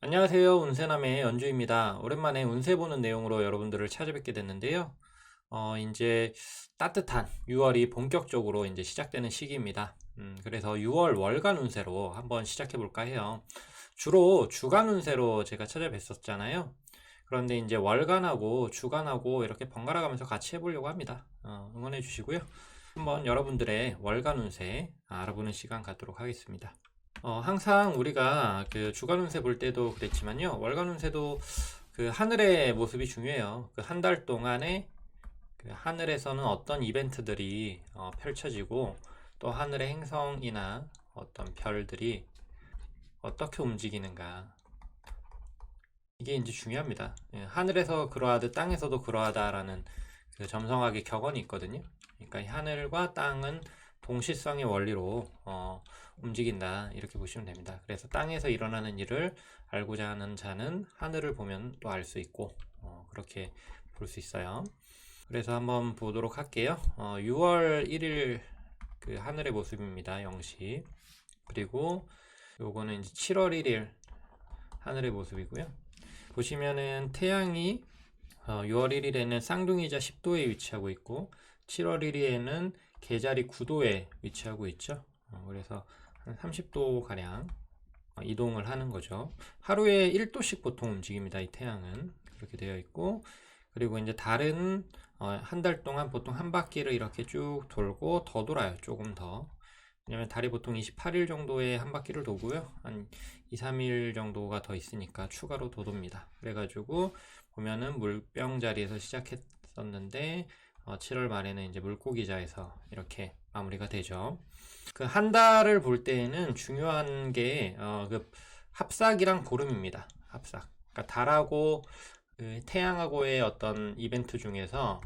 안녕하세요. 운세남의 연주입니다. 오랜만에 운세 보는 내용으로 여러분들을 찾아뵙게 됐는데요. 이제 따뜻한 6월이 본격적으로 이제 시작되는 시기입니다. 그래서 6월 월간 운세로 한번 시작해 볼까 해요. 주로 주간 운세로 제가 찾아뵀었잖아요. 그런데 이제 월간하고 주간하고 이렇게 번갈아 가면서 같이 해보려고 합니다. 응원해 주시고요. 한번 여러분들의 월간 운세 알아보는 시간 갖도록 하겠습니다. 항상 우리가 그 주간 운세 볼 때도 그랬지만요. 월간 운세도 그 하늘의 모습이 중요해요. 그 한 달 동안에 그 하늘에서는 어떤 이벤트들이 펼쳐지고 또 하늘의 행성이나 어떤 별들이 어떻게 움직이는가. 이게 이제 중요합니다. 예, 하늘에서 그러하듯 땅에서도 그러하다라는 그 점성학의 격언이 있거든요. 그러니까 이 하늘과 땅은 동시성의 원리로 움직인다 이렇게 보시면 됩니다. 그래서 땅에서 일어나는 일을 알고자 하는 자는 하늘을 보면 또 알 수 있고 그렇게 볼 수 있어요. 그래서 한번 보도록 할게요. 6월 1일 그 하늘의 모습입니다. 0시. 그리고 요거는 이제 7월 1일 하늘의 모습이고요. 보시면은 태양이 6월 1일에는 쌍둥이자 10도에 위치하고 있고 7월 1일에는 개자리 9도에 위치하고 있죠. 그래서 한 30도 가량 이동을 하는 거죠. 하루에 1도씩 보통 움직입니다. 이 태양은 그렇게 되어 있고, 그리고 이제 달은 한 달 동안 보통 한 바퀴를 이렇게 쭉 돌고 더 돌아요. 조금 더. 왜냐면 달이 보통 28일 정도에 한 바퀴를 도고요. 한 2, 3일 정도가 더 있으니까 추가로 더 돕니다. 그래가지고 보면은 물병 자리에서 시작했었는데 7월 말에는 이제 물고기자에서 이렇게 마무리가 되죠. 그 한 달을 볼 때에는 중요한 게 그 합삭이랑 보름입니다. 합삭. 그러니까 달하고 그 태양하고의 어떤 이벤트 중에서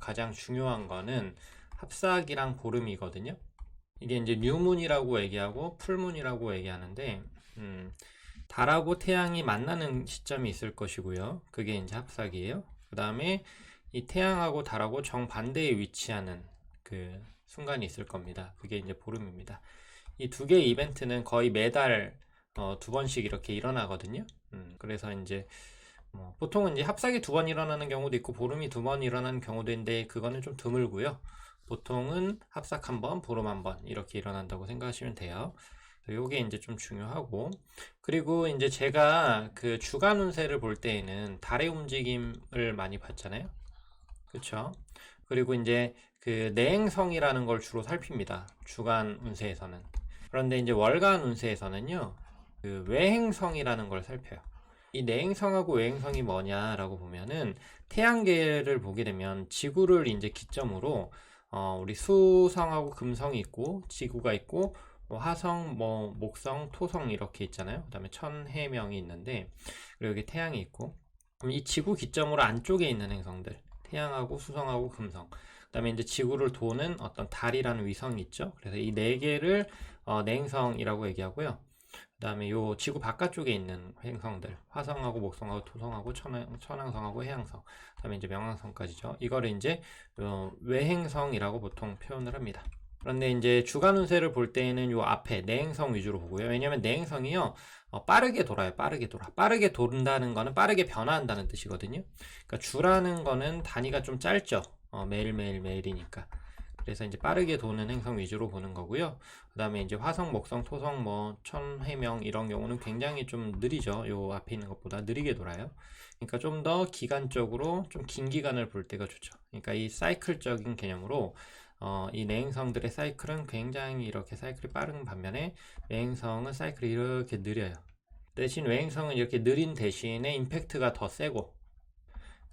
가장 중요한 거는 합삭이랑 보름이거든요. 이게 이제 뉴문이라고 얘기하고 풀문이라고 얘기하는데 달하고 태양이 만나는 시점이 있을 것이고요. 그게 이제 합삭이에요. 그 다음에 이 태양하고 달하고 정반대에 위치하는 그 순간이 있을 겁니다. 그게 이제 보름입니다. 이 두 개의 이벤트는 거의 매달 두 번씩 이렇게 일어나거든요. 그래서 이제 보통은 이제 합삭이 두 번 일어나는 경우도 있고 보름이 두 번 일어나는 경우도 있는데 그거는 좀 드물고요. 보통은 합삭 한 번, 보름 한 번 이렇게 일어난다고 생각하시면 돼요. 요게 이제 좀 중요하고, 그리고 이제 제가 그 주간 운세를 볼 때에는 달의 움직임을 많이 봤잖아요. 그쵸? 그리고 이제 그 내행성이라는 걸 주로 살핍니다. 주간 운세에서는. 그런데 이제 월간 운세에서는요, 그 외행성이라는 걸 살펴요. 이 내행성하고 외행성이 뭐냐라고 보면은 태양계를 보게 되면 지구를 이제 기점으로 우리 수성하고 금성이 있고 지구가 있고 화성, 목성, 토성 이렇게 있잖아요. 그다음에 천해명이 있는데 그리고 여기 태양이 있고 그럼 이 지구 기점으로 안쪽에 있는 행성들 태양하고 수성하고 금성 그다음에 이제 지구를 도는 어떤 달이라는 위성이 있죠. 그래서 이 네 개를 내행성이라고 얘기하고요. 그 다음에 요 지구 바깥쪽에 있는 행성들 화성하고 목성하고 토성하고 천왕성하고 해왕성 그 다음에 이제 명왕성까지죠. 이거를 이제 외행성이라고 보통 표현을 합니다. 그런데 이제 주간 운세를 볼 때에는 요 앞에 내행성 위주로 보고요. 왜냐면 내행성이요 빠르게 돌아요. 빠르게 돌아. 빠르게 돈다는 거는 빠르게 변화한다는 뜻이거든요. 그러니까 주라는 거는 단위가 좀 짧죠. 매일매일 매일이니까. 그래서 이제 빠르게 도는 행성 위주로 보는 거고요. 그 다음에 이제 화성, 목성, 토성, 천해명 이런 경우는 굉장히 좀 느리죠. 요 앞에 있는 것보다 느리게 돌아요. 그러니까 좀 더 기간적으로 좀 긴 기간을 볼 때가 좋죠. 그러니까 이 사이클적인 개념으로 이 내행성들의 사이클은 굉장히 이렇게 사이클이 빠른 반면에 외행성은 사이클이 이렇게 느려요. 대신 외행성은 이렇게 느린 대신에 임팩트가 더 세고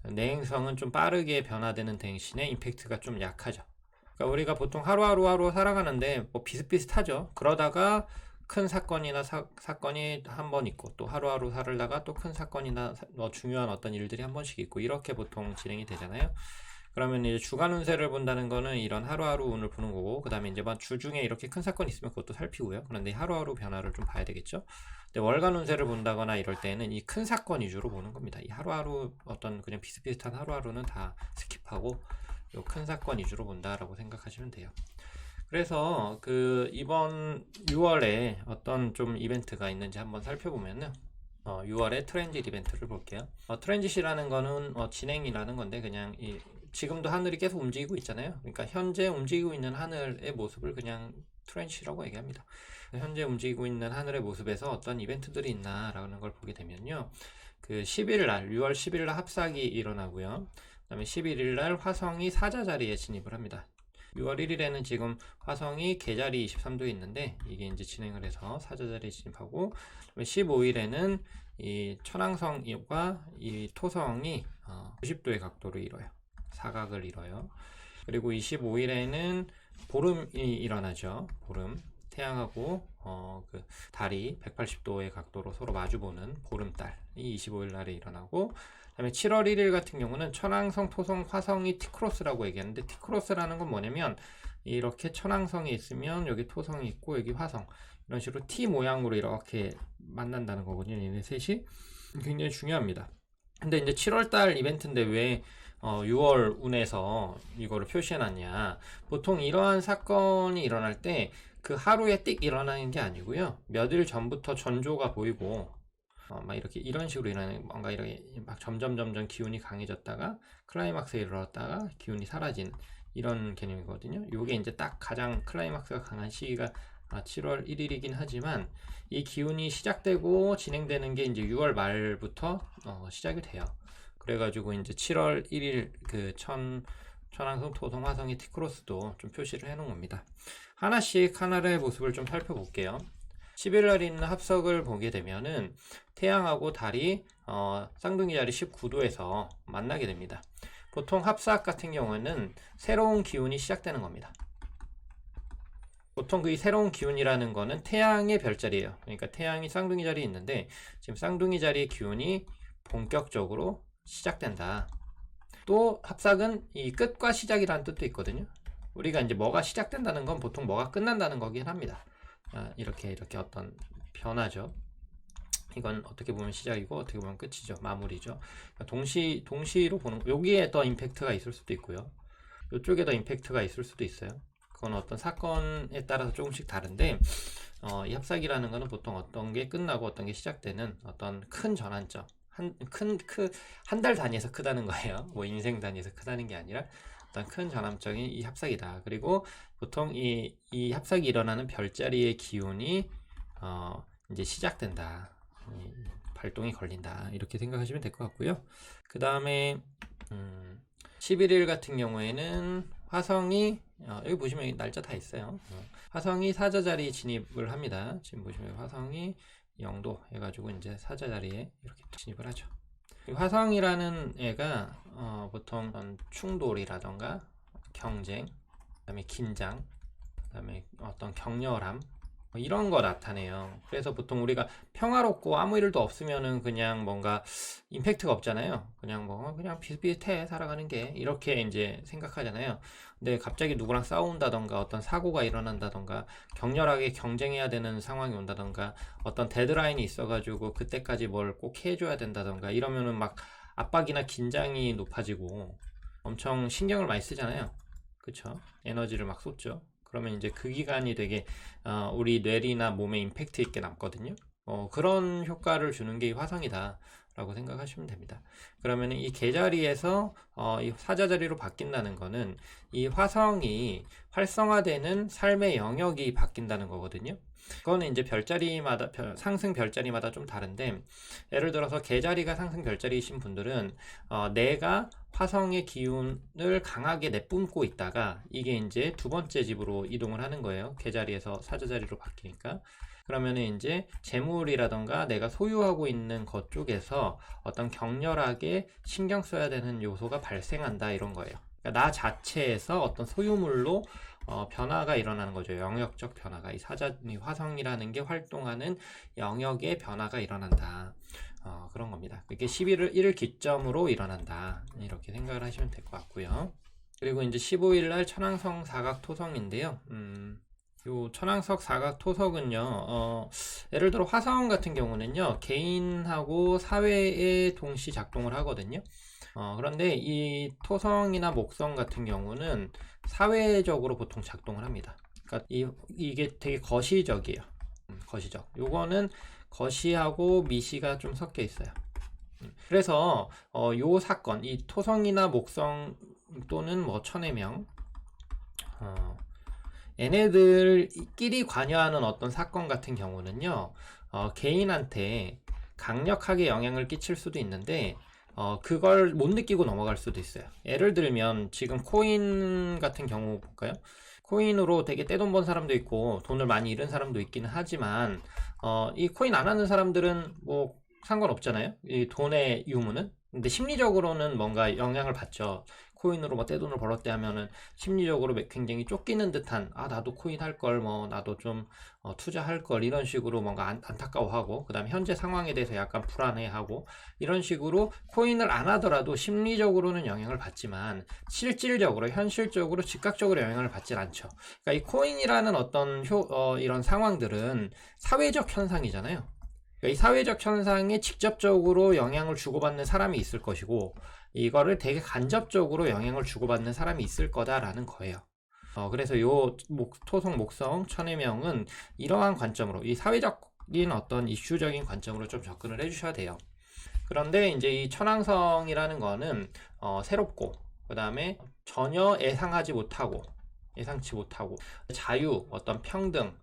내행성은 좀 빠르게 변화되는 대신에 임팩트가 좀 약하죠. 그러니까 우리가 보통 하루 살아가는데 비슷비슷하죠. 그러다가 큰 사건이나 사건이 한 번 있고 또 하루하루 살다가 또 큰 사건이나 중요한 어떤 일들이 한 번씩 있고 이렇게 보통 진행이 되잖아요. 그러면 이제 주간 운세를 본다는 거는 이런 하루하루 운을 보는 거고 그 다음에 이제 주 중에 이렇게 큰 사건이 있으면 그것도 살피고요. 그런데 하루하루 변화를 좀 봐야 되겠죠. 근데 월간 운세를 본다거나 이럴 때는 이 큰 사건 위주로 보는 겁니다. 이 하루하루 어떤 그냥 비슷비슷한 하루하루는 다 스킵하고 요 큰 사건 위주로 본다라고 생각하시면 돼요. 그래서 그 이번 6월에 어떤 좀 이벤트가 있는지 한번 살펴보면은 6월의 트랜짓 이벤트를 볼게요. 트랜짓이라는 거는 진행이라는 건데 그냥 지금도 하늘이 계속 움직이고 있잖아요. 그러니까 현재 움직이고 있는 하늘의 모습을 그냥 트랜짓이라고 얘기합니다. 현재 움직이고 있는 하늘의 모습에서 어떤 이벤트들이 있나라는 걸 보게 되면요. 그 11일 날, 6월 10일 날 합삭이 일어나고요. 그 다음에 11일 날 화성이 사자 자리에 진입을 합니다. 6월 1일에는 지금 화성이 개자리 23도에 있는데 이게 이제 진행을 해서 사자 자리에 진입하고 15일에는 이 천왕성과 이 토성이 90도의 각도를 이뤄요. 사각을 이뤄요. 그리고 25일에는 보름이 일어나죠. 보름. 태양하고 그 달이 180도의 각도로 서로 마주보는 보름달이 25일 날에 일어나고 그다음에 7월 1일 같은 경우는 천왕성, 토성, 화성이 T크로스라고 얘기하는데 T크로스라는 건 뭐냐면 이렇게 천왕성이 있으면 여기 토성이 있고 여기 화성 이런 식으로 T 모양으로 이렇게 만난다는 거거든요. 얘네 셋이 굉장히 중요합니다. 근데 이제 7월 달 이벤트인데 왜 6월 운에서 이거를 표시해 놨냐. 보통 이러한 사건이 일어날 때 그 하루에 띡 일어나는 게 아니고요. 몇일 전부터 전조가 보이고 막 이렇게 이런 식으로 일어나는 뭔가 이렇게 막 점점 기운이 강해졌다가 클라이막스에 이르렀다가 기운이 사라진 이런 개념이거든요. 요게 이제 딱 가장 클라이막스가 강한 시기가 7월 1일이긴 하지만 이 기운이 시작되고 진행되는 게 이제 6월 말부터 시작이 돼요. 그래가지고 이제 7월 1일 그 천왕성, 토성, 화성의 T크로스도 좀 표시를 해놓은 겁니다. 하나씩 하나의 모습을 좀 살펴볼게요. 11월 있는 합석을 보게 되면은 태양하고 달이 쌍둥이 자리 19도에서 만나게 됩니다. 보통 합석 같은 경우는 새로운 기운이 시작되는 겁니다. 보통 그 새로운 기운이라는 거는 태양의 별자리예요. 그러니까 태양이 쌍둥이 자리에 있는데 지금 쌍둥이 자리의 기운이 본격적으로 시작된다. 또 합삭은 이 끝과 시작이라는 뜻도 있거든요. 우리가 이제 뭐가 시작된다는 건 보통 뭐가 끝난다는 거긴 합니다. 이렇게 어떤 변화죠. 이건 어떻게 보면 시작이고 어떻게 보면 끝이죠. 마무리죠. 동시로 보는 여기에 더 임팩트가 있을 수도 있고요. 이쪽에 더 임팩트가 있을 수도 있어요. 그건 어떤 사건에 따라서 조금씩 다른데 이 합삭이라는 거는 보통 어떤 게 끝나고 어떤 게 시작되는 어떤 큰 전환점. 한 달 단위에서 크다는 거예요. 뭐 인생 단위에서 크다는 게 아니라 어떤 큰 전환점이 이 합삭이다. 그리고 보통 이 합삭이 일어나는 별자리의 기운이 이제 시작된다. 발동이 걸린다. 이렇게 생각하시면 될 것 같고요. 그 다음에 11일 같은 경우에는 화성이 여기 보시면 날짜 다 있어요. 화성이 사자 자리 진입을 합니다. 지금 보시면 화성이 0도 해가지고 이제 사자 자리에 이렇게 진입을 하죠. 화성이라는 애가 보통 충돌이라던가 경쟁, 그다음에 긴장, 그다음에 어떤 격렬함 이런 거 나타내요. 그래서 보통 우리가 평화롭고 아무 일도 없으면은 그냥 뭔가 임팩트가 없잖아요. 그냥 비슷비슷해 살아가는 게 이렇게 이제 생각하잖아요. 근데 갑자기 누구랑 싸운다던가 어떤 사고가 일어난다던가 격렬하게 경쟁해야 되는 상황이 온다던가 어떤 데드라인이 있어가지고 그때까지 뭘 꼭 해줘야 된다던가 이러면은 막 압박이나 긴장이 높아지고 엄청 신경을 많이 쓰잖아요. 그쵸? 에너지를 막 쏟죠. 그러면 이제 그 기간이 되게 우리 뇌리나 몸에 임팩트 있게 남거든요. 그런 효과를 주는 게 이 화성이다 라고 생각하시면 됩니다. 그러면 이 개자리에서 이 사자자리로 바뀐다는 거는 이 화성이 활성화되는 삶의 영역이 바뀐다는 거거든요. 그거는 이제 별자리마다 상승 별자리마다 좀 다른데 예를 들어서 개자리가 상승 별자리이신 분들은 내가 화성의 기운을 강하게 내뿜고 있다가 이게 이제 두 번째 집으로 이동을 하는 거예요. 개자리에서 사자자리로 바뀌니까. 그러면은 이제 재물이라던가 내가 소유하고 있는 것 쪽에서 어떤 격렬하게 신경 써야 되는 요소가 발생한다 이런 거예요. 그러니까 나 자체에서 어떤 소유물로 변화가 일어나는 거죠. 영역적 변화가. 이 화성이라는 게 활동하는 영역의 변화가 일어난다. 그런 겁니다. 이게 11월 1일 기점으로 일어난다. 이렇게 생각을 하시면 될 것 같고요. 그리고 이제 15일 날 천왕성 사각 토성인데요. 요 천왕석 사각 토석은요, 예를 들어 화성 같은 경우는요, 개인하고 사회에 동시 작동을 하거든요. 그런데 이 토성이나 목성 같은 경우는 사회적으로 보통 작동을 합니다. 그러니까 이게 되게 거시적이에요. 거시적. 요거는 거시하고 미시가 좀 섞여 있어요. 그래서 요 사건, 이 토성이나 목성 또는 뭐 천해명, 얘네들끼리 관여하는 어떤 사건 같은 경우는요, 개인한테 강력하게 영향을 끼칠 수도 있는데, 그걸 못 느끼고 넘어갈 수도 있어요. 예를 들면, 지금 코인 같은 경우 볼까요? 코인으로 되게 떼돈 번 사람도 있고, 돈을 많이 잃은 사람도 있기는 하지만, 이 코인 안 하는 사람들은 뭐 상관없잖아요. 이 돈의 유무는. 근데 심리적으로는 뭔가 영향을 받죠. 코인으로 뭐 떼돈을 벌었대 하면은 심리적으로 굉장히 쫓기는 듯한, 아 나도 코인 할 걸, 뭐 나도 좀 투자할 걸, 이런 식으로 뭔가 안타까워하고, 그 다음에 현재 상황에 대해서 약간 불안해하고, 이런 식으로 코인을 안 하더라도 심리적으로는 영향을 받지만 실질적으로 현실적으로 즉각적으로 영향을 받질 않죠. 그러니까 이 코인이라는 어떤 이런 상황들은 사회적 현상이잖아요. 그러니까 이 사회적 현상에 직접적으로 영향을 주고받는 사람이 있을 것이고, 이거를 되게 간접적으로 영향을 주고받는 사람이 있을 거다라는 거예요. 그래서 요 토성, 목성, 천해명은 이러한 관점으로, 이 사회적인 어떤 이슈적인 관점으로 좀 접근을 해주셔야 돼요. 그런데 이제 이 천왕성이라는 거는 새롭고, 그 다음에 전혀 예상치 못하고 자유, 어떤 평등,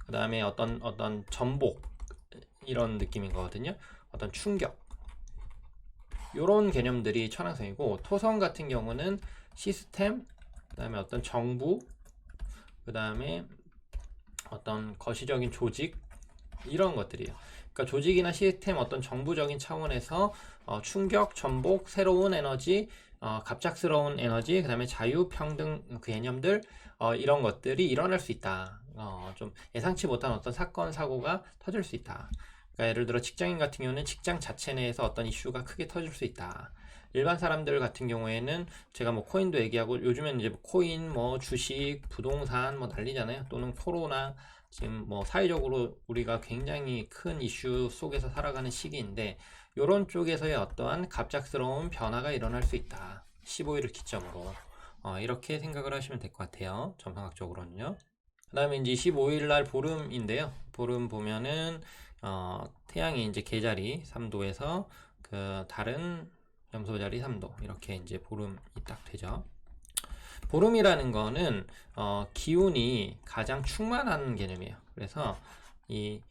그 다음에 어떤 전복, 이런 느낌인 거거든요. 어떤 충격, 이런 개념들이 천왕성이고, 토성 같은 경우는 시스템, 그 다음에 어떤 정부, 그 다음에 어떤 거시적인 조직, 이런 것들이에요. 그러니까 조직이나 시스템, 어떤 정부적인 차원에서 충격, 전복, 새로운 에너지, 갑작스러운 에너지, 그 다음에 자유, 평등 개념들, 이런 것들이 일어날 수 있다. 좀 예상치 못한 어떤 사건, 사고가 터질 수 있다. 그러니까 예를 들어 직장인 같은 경우는 직장 자체 내에서 어떤 이슈가 크게 터질 수 있다. 일반 사람들 같은 경우에는 제가 뭐 코인도 얘기하고, 요즘에는 이제 코인, 뭐 주식, 부동산 뭐 난리잖아요. 또는 코로나, 지금 뭐 사회적으로 우리가 굉장히 큰 이슈 속에서 살아가는 시기인데, 이런 쪽에서의 어떠한 갑작스러운 변화가 일어날 수 있다. 15일을 기점으로 이렇게 생각을 하시면 될 것 같아요. 점성학적으로는요. 그 다음에 이제 25일 날 보름인데요. 보름 보면은 태양이 이제 개자리 3도에서 그 달은 염소 자리 3도, 이렇게 이제 보름이 딱 되죠. 보름이라는 거는 기운이 가장 충만한 개념이에요. 그래서 이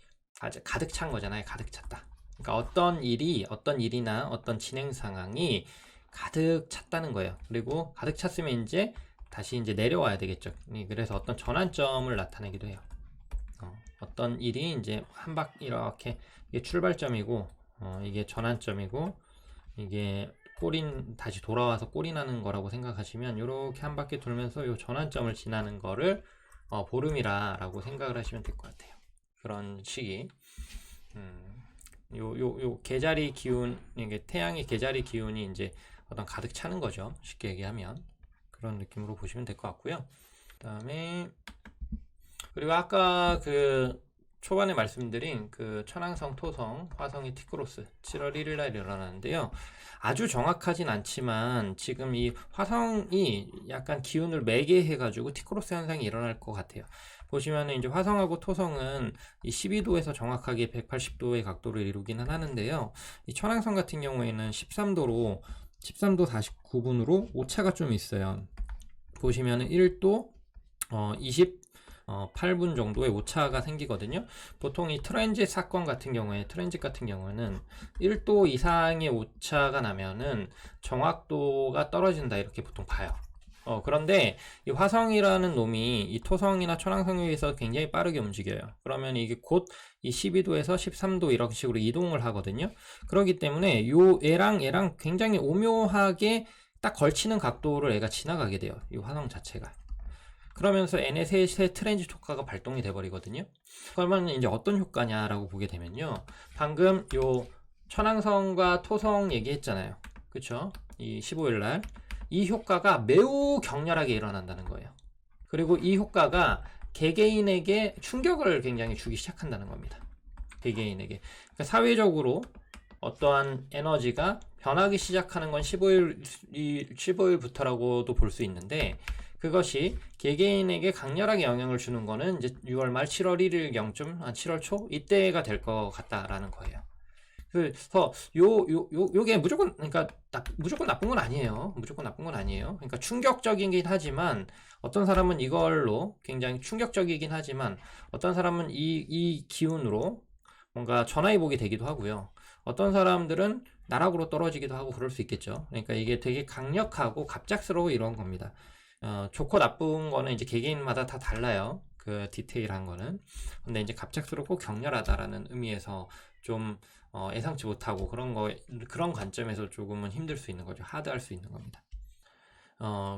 가득 찬 거잖아요. 가득 찼다. 그러니까 어떤 일이나 어떤 진행 상황이 가득 찼다는 거예요. 그리고 가득 찼으면 이제 다시 이제 내려와야 되겠죠. 그래서 어떤 전환점을 나타내기도 해요. 어떤 일이 이제 이렇게 이게 출발점이고, 이게 전환점이고, 이게 다시 돌아와서 꼴이 나는 거라고 생각하시면, 이렇게 한 바퀴 돌면서 이 전환점을 지나는 거를 보름이라고 생각을 하시면 될 것 같아요. 그런 시기. 요 개자리 기운, 이게 태양의 개자리 기운이 이제 어떤 가득 차는 거죠. 쉽게 얘기하면 그런 느낌으로 보시면 될 것 같고요. 그다음에 그리고 아까 그 초반에 말씀드린 그 천왕성, 토성, 화성의 티크로스 7월 1일 날 일어나는데요. 아주 정확하진 않지만 지금 이 화성이 약간 기운을 매게 해가지고 티크로스 현상이 일어날 것 같아요. 보시면은 이제 화성하고 토성은 이 12도에서 정확하게 180도의 각도를 이루기는 하는데요. 이 천왕성 같은 경우에는 13도 49분으로 오차가 좀 있어요. 보시면은 1도 28분 정도의 오차가 생기거든요. 보통 이 트랜짓 같은 경우에는 1도 이상의 오차가 나면은 정확도가 떨어진다, 이렇게 보통 봐요. 그런데 이 화성이라는 놈이 이 토성이나 천왕성에 의해서 굉장히 빠르게 움직여요. 그러면 이게 곧 이 12도에서 13도 이런 식으로 이동을 하거든요. 그렇기 때문에 얘랑 굉장히 오묘하게 딱 걸치는 각도를 얘가 지나가게 돼요. 이 화성 자체가. 그러면서 n의 세 트랜짓 효과가 발동이 돼버리거든요. 그러면 이제 어떤 효과냐라고 보게 되면요. 방금 요 천왕성과 토성 얘기했잖아요. 그쵸? 이 15일날. 이 효과가 매우 격렬하게 일어난다는 거예요. 그리고 이 효과가 개개인에게 충격을 굉장히 주기 시작한다는 겁니다. 개개인에게. 그러니까 사회적으로 어떠한 에너지가 변하기 시작하는 건 15일부터라고도 볼 수 있는데, 그것이 개개인에게 강렬하게 영향을 주는 거는 이제 6월 말 7월 1일경쯤, 7월 초 이때가 될 것 같다라는 거예요. 그래서 요게 무조건, 그러니까 무조건 나쁜 건 아니에요. 무조건 나쁜 건 아니에요. 그러니까 충격적이긴 하지만 어떤 사람은 이걸로 굉장히 충격적이긴 하지만 어떤 사람은 이 기운으로 뭔가 전화위복이 되기도 하고요. 어떤 사람들은 나락으로 떨어지기도 하고 그럴 수 있겠죠. 그러니까 이게 되게 강력하고 갑작스러워 이런 겁니다. 좋고 나쁜 거는 이제 개개인마다 다 달라요. 그 디테일한 거는. 근데 이제 갑작스럽고 격렬하다라는 의미에서 좀 예상치 못하고 그런 관점에서 조금은 힘들 수 있는 거죠. 하드할 수 있는 겁니다.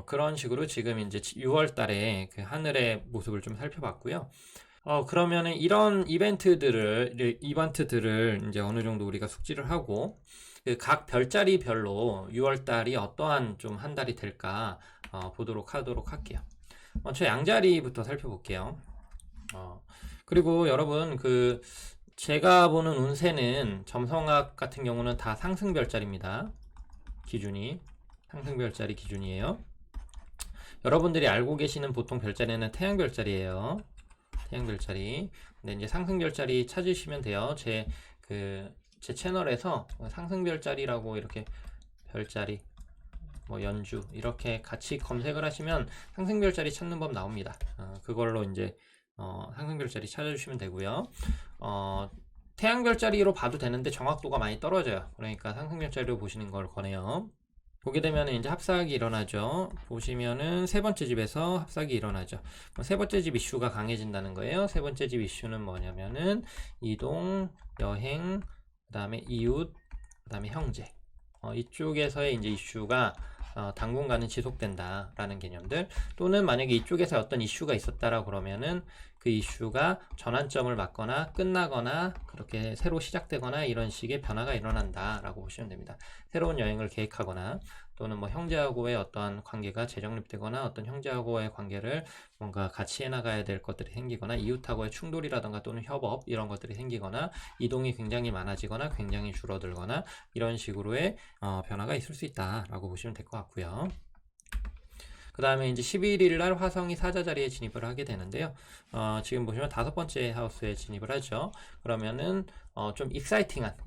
그런 식으로 지금 이제 6월 달에 그 하늘의 모습을 좀 살펴봤고요. 그러면은 이런 이벤트들을 이제 어느 정도 우리가 숙지를 하고, 그 각 별자리별로 6월 달이 어떠한 좀 한 달이 될까, 보도록 하도록 할게요. 먼저 양자리부터 살펴볼게요. 그리고 여러분, 제가 보는 운세는 점성학 같은 경우는 다 상승별자리입니다. 기준이. 상승별자리 기준이에요. 여러분들이 알고 계시는 보통 별자리는 태양별자리예요. 태양별자리. 근데 이제 상승별자리 찾으시면 돼요. 제 채널에서 상승별자리라고 이렇게 별자리, 뭐 연주 이렇게 같이 검색을 하시면 상승별자리 찾는 법 나옵니다. 그걸로 이제 상승별자리 찾아주시면 되고요. 태양별자리로 봐도 되는데 정확도가 많이 떨어져요. 그러니까 상승별자리로 보시는 걸 권해요. 보게 되면 이제 합사학이 일어나죠. 보시면은 세 번째 집에서 합사학이 일어나죠. 세 번째 집 이슈가 강해진다는 거예요. 세 번째 집 이슈는 뭐냐면은 이동, 여행, 그 다음에 이웃, 그 다음에 형제. 이쪽에서의 이제 이슈가 당분간은 지속된다라는 개념들, 또는 만약에 이쪽에서 어떤 이슈가 있었다라 그러면은 그 이슈가 전환점을 맞거나 끝나거나 그렇게 새로 시작되거나 이런 식의 변화가 일어난다라고 보시면 됩니다. 새로운 여행을 계획하거나 또는 뭐 형제하고의 어떠한 관계가 재정립되거나 어떤 형제하고의 관계를 뭔가 같이 해나가야 될 것들이 생기거나 이웃하고의 충돌이라던가 또는 협업 이런 것들이 생기거나 이동이 굉장히 많아지거나 굉장히 줄어들거나 이런 식으로의 변화가 있을 수 있다라고 보시면 될 것 같고요. 그 다음에 이제 11일 날 화성이 사자 자리에 진입을 하게 되는데요. 지금 보시면 5번째 하우스에 진입을 하죠. 그러면은 좀 익사이팅한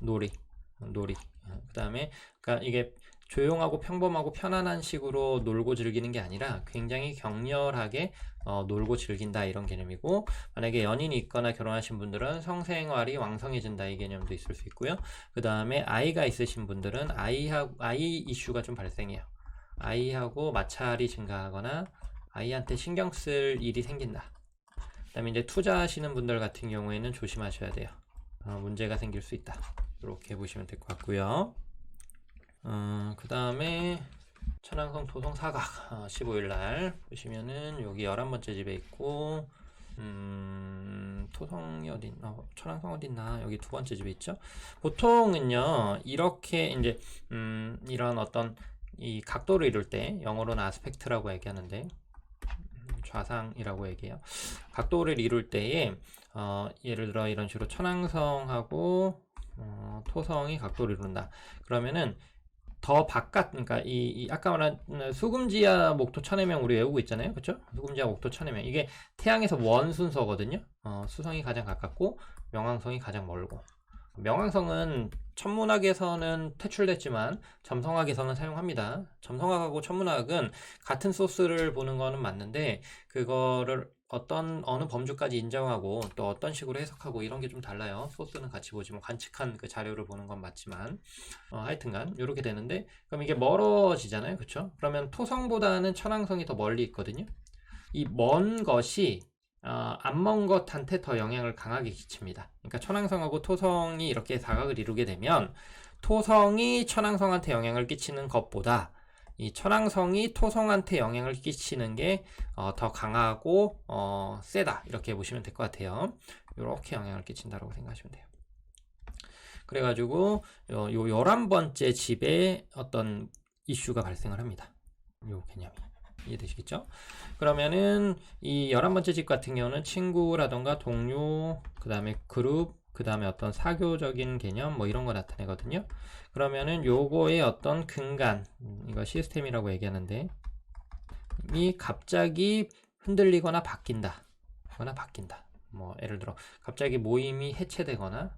놀이. 그 다음에 그러니까 이게 조용하고 평범하고 편안한 식으로 놀고 즐기는 게 아니라 굉장히 격렬하게 놀고 즐긴다 이런 개념이고, 만약에 연인이 있거나 결혼하신 분들은 성생활이 왕성해진다 이 개념도 있을 수 있고요. 그 다음에 아이가 있으신 분들은 아이 이슈가 좀 발생해요. 아이하고 마찰이 증가하거나 아이한테 신경 쓸 일이 생긴다. 그 다음에 이제 투자하시는 분들 같은 경우에는 조심하셔야 돼요. 문제가 생길 수 있다. 이렇게 보시면 될 것 같고요. 그 다음에 천왕성 토성 사각 15일날 보시면은 여기 11번째 집에 있고, 토성이 천왕성 어딨나, 여기 2번째 집에 있죠. 보통은요 이렇게 이제 이런 어떤 이 각도를 이룰 때, 영어로는 아스펙트라고 얘기하는데 좌상이라고 얘기해요. 각도를 이룰 때에 예를 들어 이런 식으로 천왕성하고 토성이 각도를 이룬다. 그러면은 더 바깥, 그러니까 이 아까 말한 수금지하 목토 천해명 우리 외우고 있잖아요. 그렇죠? 수금지하 목토 천해명, 이게 태양에서 원 순서거든요. 수성이 가장 가깝고 명왕성이 가장 멀고, 명왕성은 천문학에서는 퇴출됐지만 점성학에서는 사용합니다. 점성학하고 천문학은 같은 소스를 보는 거는 맞는데 그거를 어느 범주까지 인정하고 또 어떤 식으로 해석하고 이런 게 좀 달라요. 소스는 같이 보지 뭐 관측한 그 자료를 보는 건 맞지만 하여튼간 이렇게 되는데, 그럼 이게 멀어지잖아요. 그쵸? 그러면 토성보다는 천왕성이 더 멀리 있거든요. 이 먼 것이 안 먼 것한테 더 영향을 강하게 끼칩니다. 그러니까 천왕성하고 토성이 이렇게 사각을 이루게 되면 토성이 천왕성한테 영향을 끼치는 것보다 이 천왕성이 토성한테 영향을 끼치는 게 더 강하고 세다, 이렇게 보시면 될 것 같아요. 이렇게 영향을 끼친다고 생각하시면 돼요. 그래가지고 요 11번째 집에 어떤 이슈가 발생을 합니다. 요 개념이 이해되시겠죠? 그러면은 이 11번째 집 같은 경우는 친구라던가 동료, 그 다음에 그룹, 그 다음에 어떤 사교적인 개념 뭐 이런 거 나타내거든요. 그러면은 요거의 어떤 근간, 이거 시스템이라고 얘기하는데, 이 갑자기 흔들리거나 바뀐다. 뭐 예를 들어 갑자기 모임이 해체되거나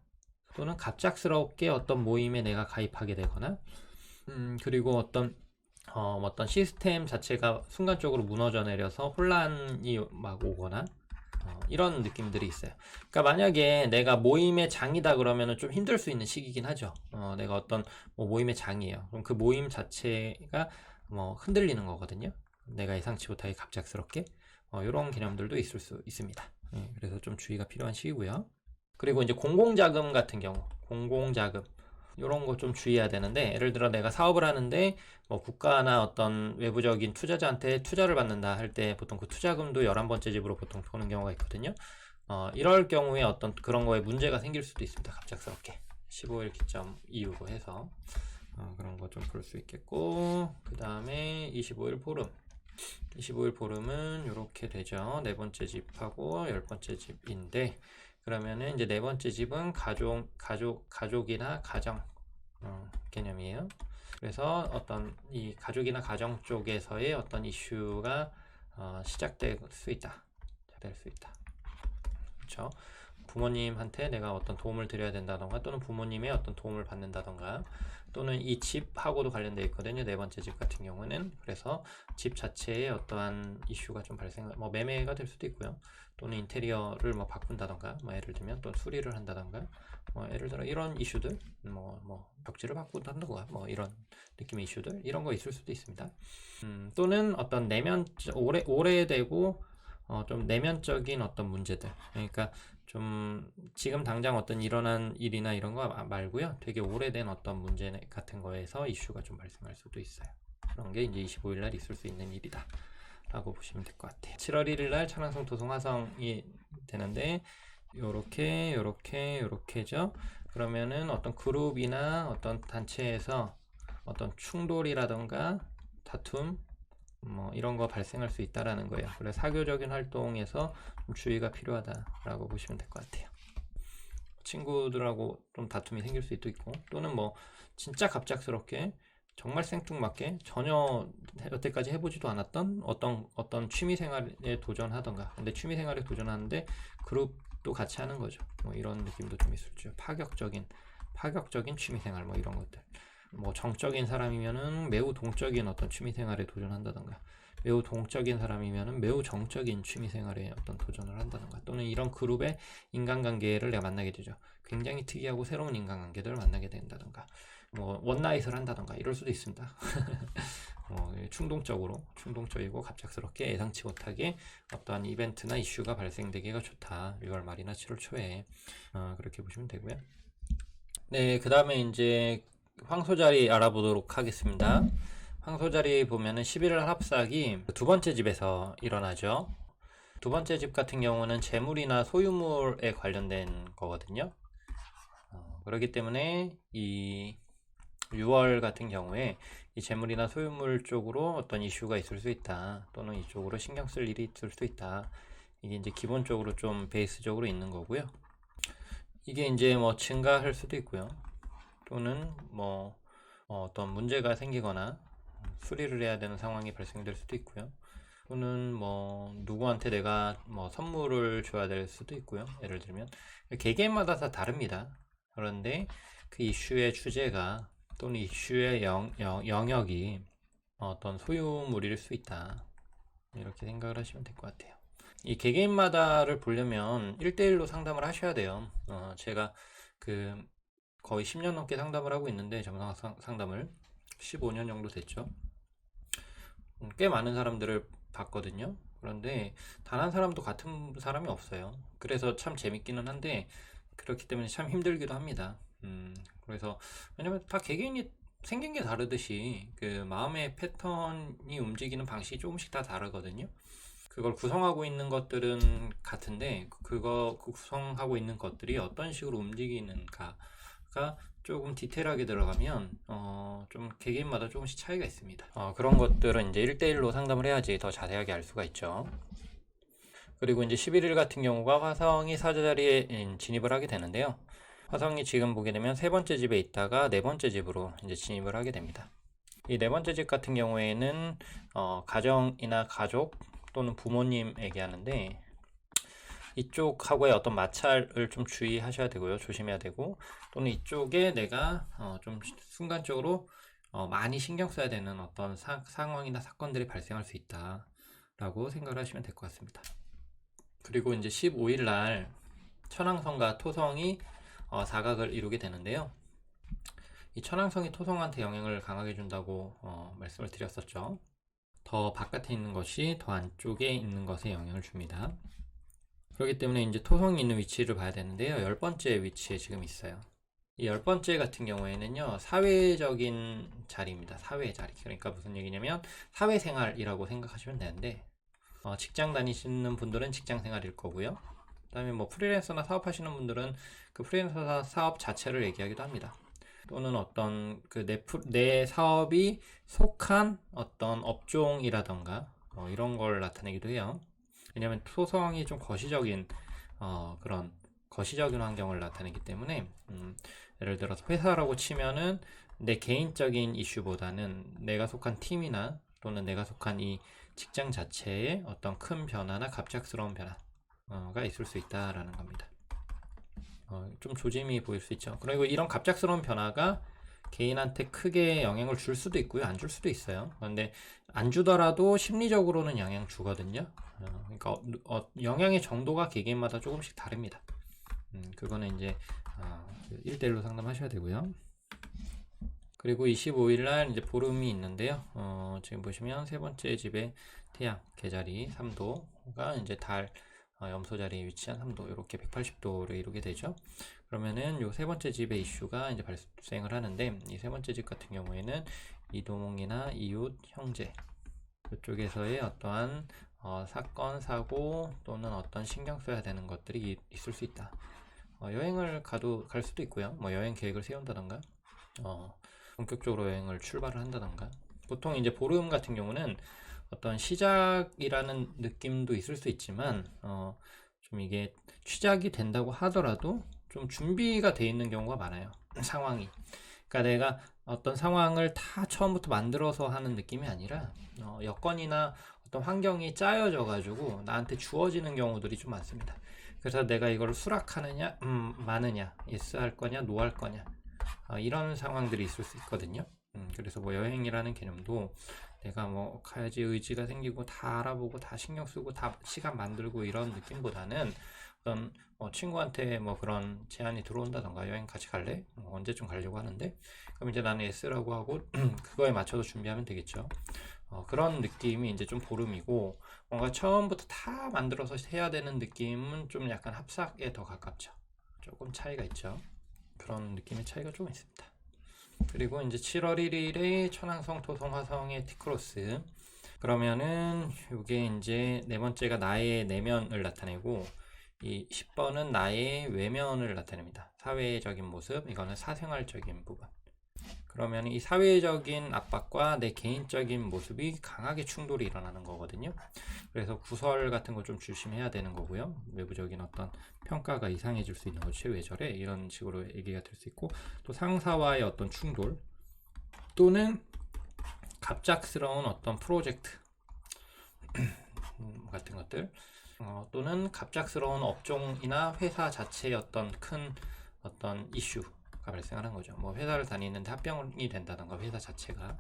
또는 갑작스럽게 어떤 모임에 내가 가입하게 되거나 그리고 어떤 시스템 자체가 순간적으로 무너져 내려서 혼란이 막 오거나 이런 느낌들이 있어요. 그러니까 만약에 내가 모임의 장이다 그러면은 좀 힘들 수 있는 시기긴 하죠. 내가 어떤 뭐 모임의 장이에요. 그럼 그 모임 자체가 뭐 흔들리는 거거든요. 내가 예상치 못하게 갑작스럽게 이런 개념들도 있을 수 있습니다. 그래서 좀 주의가 필요한 시기고요. 그리고 이제 공공자금 같은 경우, 공공자금 이런 거 좀 주의해야 되는데, 예를 들어 내가 사업을 하는데 뭐 국가나 어떤 외부적인 투자자한테 투자를 받는다 할 때 보통 그 투자금도 11번째 집으로 보통 보는 경우가 있거든요. 이럴 경우에 어떤 그런 거에 문제가 생길 수도 있습니다. 갑작스럽게 15일 기점 이후로 해서 그런 거 좀 볼 수 있겠고, 그 다음에 25일 보름. 25일 보름은 이렇게 되죠. 네 번째 집하고 10번째 집인데, 그러면은 이제 네 번째 집은 가족이나 가정 개념이에요. 그래서 어떤 이 가족이나 가정 쪽에서의 어떤 이슈가 시작될 수 있다. 그렇죠? 부모님한테 내가 어떤 도움을 드려야 된다던가, 또는 부모님의 어떤 도움을 받는다던가, 또는 이 집하고도 관련되어 있거든요. 네 번째 집 같은 경우는. 그래서 집 자체에 어떠한 이슈가 좀 뭐 매매가 될 수도 있고요. 또는 인테리어를 뭐 바꾼다던가, 뭐 예를 들면 또 수리를 한다던가, 뭐 예를 들어 이런 이슈들, 뭐 벽지를 바꾼다던가, 뭐 이런 느낌의 이슈들, 이런 거 있을 수도 있습니다. 또는 어떤 오래되고 좀 내면적인 어떤 문제들, 그러니까 좀 지금 당장 어떤 일어난 일이나 이런 거 말고요, 되게 오래된 어떤 문제 같은 거에서 이슈가 좀 발생할 수도 있어요. 그런 게 이제 25일 날 있을 수 있는 일이다 라고 보시면 될 것 같아요. 7월 1일 날 천왕성 토성 화성이 되는데, 요렇게죠. 그러면은 어떤 그룹이나 어떤 단체에서 어떤 충돌이라던가 다툼 뭐 이런 거 발생할 수 있다라는 거예요. 그래서 사교적인 활동에서 좀 주의가 필요하다라고 보시면 될 것 같아요. 친구들하고 좀 다툼이 생길 수도 있고, 또는 뭐 진짜 갑작스럽게 정말 생뚱맞게 전혀 여태까지 해보지도 않았던 어떤 취미생활에 도전하던가, 근데 취미생활에 도전하는데 그룹도 같이 하는 거죠. 뭐 이런 느낌도 좀 있을 줄. 파격적인 취미생활 뭐 이런 것들. 뭐 정적인 사람이면은 매우 동적인 어떤 취미생활에 도전한다던가, 매우 동적인 사람이면은 매우 정적인 취미생활에 어떤 도전을 한다던가, 또는 이런 그룹의 인간관계를 내가 만나게 되죠. 굉장히 특이하고 새로운 인간관계들을 만나게 된다던가, 뭐 원나잇을 한다던가 이럴 수도 있습니다. 충동적이고 갑작스럽게 예상치 못하게 어떠한 이벤트나 이슈가 발생되기가 좋다. 6월 말이나 7월 초에 그렇게 보시면 되고요. 네, 그 다음에 이제 황소자리 알아보도록 하겠습니다. 황소자리 보면은 11월 합삭이 두 번째 집에서 일어나죠. 두 번째 집 같은 경우는 재물이나 소유물에 관련된 거거든요. 그렇기 때문에 이 6월 같은 경우에 이 재물이나 소유물 쪽으로 어떤 이슈가 있을 수 있다, 또는 이쪽으로 신경 쓸 일이 있을 수 있다. 이게 이제 기본적으로 좀 베이스적으로 있는 거고요. 이게 이제 뭐 증가할 수도 있고요, 또는 뭐 어떤 문제가 생기거나 수리를 해야 되는 상황이 발생될 수도 있고요, 또는 뭐 누구한테 내가 뭐 선물을 줘야 될 수도 있고요. 예를 들면 개개인마다 다 다릅니다. 그런데 그 이슈의 주제가 또는 이슈의 영역이 어떤 소유물일 수 있다, 이렇게 생각을 하시면 될 것 같아요. 이 개개인마다를 보려면 1대1로 상담을 하셔야 돼요. 제가 거의 10년 넘게 상담을 하고 있는데, 전문 상담을 15년 정도 됐죠. 꽤 많은 사람들을 봤거든요. 그런데 단 한 사람도 같은 사람이 없어요. 그래서 참 재밌기는 한데, 그렇기 때문에 참 힘들기도 합니다. 그래서 왜냐면 다 개개인이 생긴 게 다르듯이 그 마음의 패턴이 움직이는 방식이 조금씩 다 다르거든요. 그걸 구성하고 있는 것들은 같은데, 그 구성하고 있는 것들이 어떤 식으로 움직이는가가 조금 디테일하게 들어가면 좀 개개인마다 조금씩 차이가 있습니다. 그런 것들은 이제 1대1로 상담을 해야지 더 자세하게 알 수가 있죠. 그리고 이제 11일 같은 경우가 화성이 사자자리에 진입을 하게 되는데요. 화성이 지금 보게 되면 세 번째 집에 있다가 네 번째 집으로 이제 진입을 하게 됩니다. 이 네 번째 집 같은 경우에는 가정이나 가족 또는 부모님 얘기하는데, 이쪽하고의 어떤 마찰을 좀 주의하셔야 되고요. 조심해야 되고, 또는 이쪽에 내가 좀 순간적으로 많이 신경 써야 되는 어떤 상황이나 사건들이 발생할 수 있다 라고 생각을 하시면 될 것 같습니다. 그리고 이제 15일 날 천왕성과 토성이 사각을 이루게 되는데요. 이 천왕성이 토성한테 영향을 강하게 준다고 말씀을 드렸었죠. 더 바깥에 있는 것이 더 안쪽에 있는 것에 영향을 줍니다. 그렇기 때문에 이제 토성이 있는 위치를 봐야 되는데요. 10번째 위치에 지금 있어요. 이 10번째 같은 경우에는요, 사회적인 자리입니다. 사회 자리. 그러니까 무슨 얘기냐면 사회생활이라고 생각하시면 되는데, 직장 다니시는 분들은 직장 생활일 거고요. 그 다음에 뭐 프리랜서나 사업하시는 분들은 그 프리랜서 사업 자체를 얘기하기도 합니다. 또는 어떤 내 사업이 속한 어떤 업종이라던가 이런 걸 나타내기도 해요. 왜냐하면 토성이 좀 거시적인 그런 거시적인 환경을 나타내기 때문에 예를 들어서 회사라고 치면은 내 개인적인 이슈보다는 내가 속한 팀이나 또는 내가 속한 이 직장 자체에 어떤 큰 변화나 갑작스러운 변화가 있을 수 있다라는 겁니다. 좀 조짐이 보일 수 있죠. 그리고 이런 갑작스러운 변화가 개인한테 크게 영향을 줄 수도 있고요, 안 줄 수도 있어요. 그런데 안 주더라도 심리적으로는 영향 주거든요. 그러니까 영향의 정도가 개개인마다 조금씩 다릅니다. 그거는 이제 1대1로 상담하셔야 되고요. 그리고 25일 날 이제 보름이 있는데요. 지금 보시면 세 번째 집에 태양 계자리 3도가 이제 달 염소 자리에 위치한 3도, 이렇게 180도를 이루게 되죠. 그러면은 요 세 번째 집의 이슈가 이제 발생을 하는데, 이 세 번째 집 같은 경우에는 이동이나 이웃, 형제 이쪽에서의 어떠한 사건, 사고 또는 어떤 신경 써야 되는 것들이 있을 수 있다. 여행을 갈 수도 있고요. 뭐 여행 계획을 세운다던가, 본격적으로 여행을 출발을 한다던가. 보통 이제 보름 같은 경우는 어떤 시작이라는 느낌도 있을 수 있지만, 좀 이게 시작이 된다고 하더라도 좀 준비가 돼 있는 경우가 많아요. 상황이. 그러니까 내가 어떤 상황을 다 처음부터 만들어서 하는 느낌이 아니라 여건이나 어떤 환경이 짜여져 가지고 나한테 주어지는 경우들이 좀 많습니다. 그래서 내가 이걸 수락하느냐, 마느냐, 예스 할 거냐, 노 할 거냐, 이런 상황들이 있을 수 있거든요. 그래서 뭐 여행이라는 개념도 내가 뭐 가야지 의지가 생기고 다 알아보고 다 신경 쓰고 다 시간 만들고 이런 느낌보다는 어떤 친구한테 뭐 그런 제안이 들어온다던가, 여행 같이 갈래? 언제쯤 가려고 하는데, 그럼 이제 나는 S라고 하고 그거에 맞춰서 준비하면 되겠죠. 그런 느낌이 이제 좀 보름이고, 뭔가 처음부터 다 만들어서 해야 되는 느낌은 좀 약간 합삭에 더 가깝죠. 조금 차이가 있죠. 그런 느낌의 차이가 좀 있습니다. 그리고 이제 7월 1일에 천왕성, 토성, 화성의 티크로스. 그러면은 이게 이제 네 번째가 나의 내면을 나타내고, 이 10번은 나의 외면을 나타냅니다. 사회적인 모습, 이거는 사생활적인 부분. 그러면 이 사회적인 압박과 내 개인적인 모습이 강하게 충돌이 일어나는 거거든요. 그래서 구설 같은 거 좀 조심해야 되는 거고요. 외부적인 어떤 평가가 이상해질 수 있는 거죠. 왜 저래? 이런 식으로 얘기가 될 수 있고, 또 상사와의 어떤 충돌 또는 갑작스러운 어떤 프로젝트 같은 것들, 또는 갑작스러운 업종이나 회사 자체의 어떤 큰 어떤 이슈가 발생하는 거죠. 뭐 회사를 다니는데 합병이 된다던가, 회사 자체가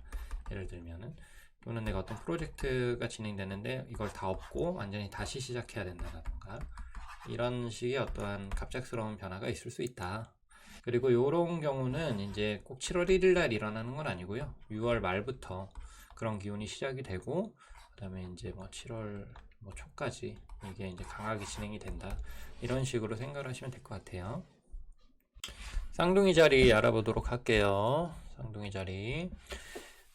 예를 들면은, 또는 내가 어떤 프로젝트가 진행되는데 이걸 다 없고 완전히 다시 시작해야 된다던가, 이런 식의 어떠한 갑작스러운 변화가 있을 수 있다. 그리고 이런 경우는 이제 꼭 7월 1일 날 일어나는 건 아니고요. 6월 말부터 그런 기운이 시작이 되고, 그다음에 이제 뭐 7월 초까지 이게 이제 강하게 진행이 된다. 이런 식으로 생각을 하시면 될 것 같아요. 쌍둥이 자리 알아보도록 할게요. 쌍둥이 자리.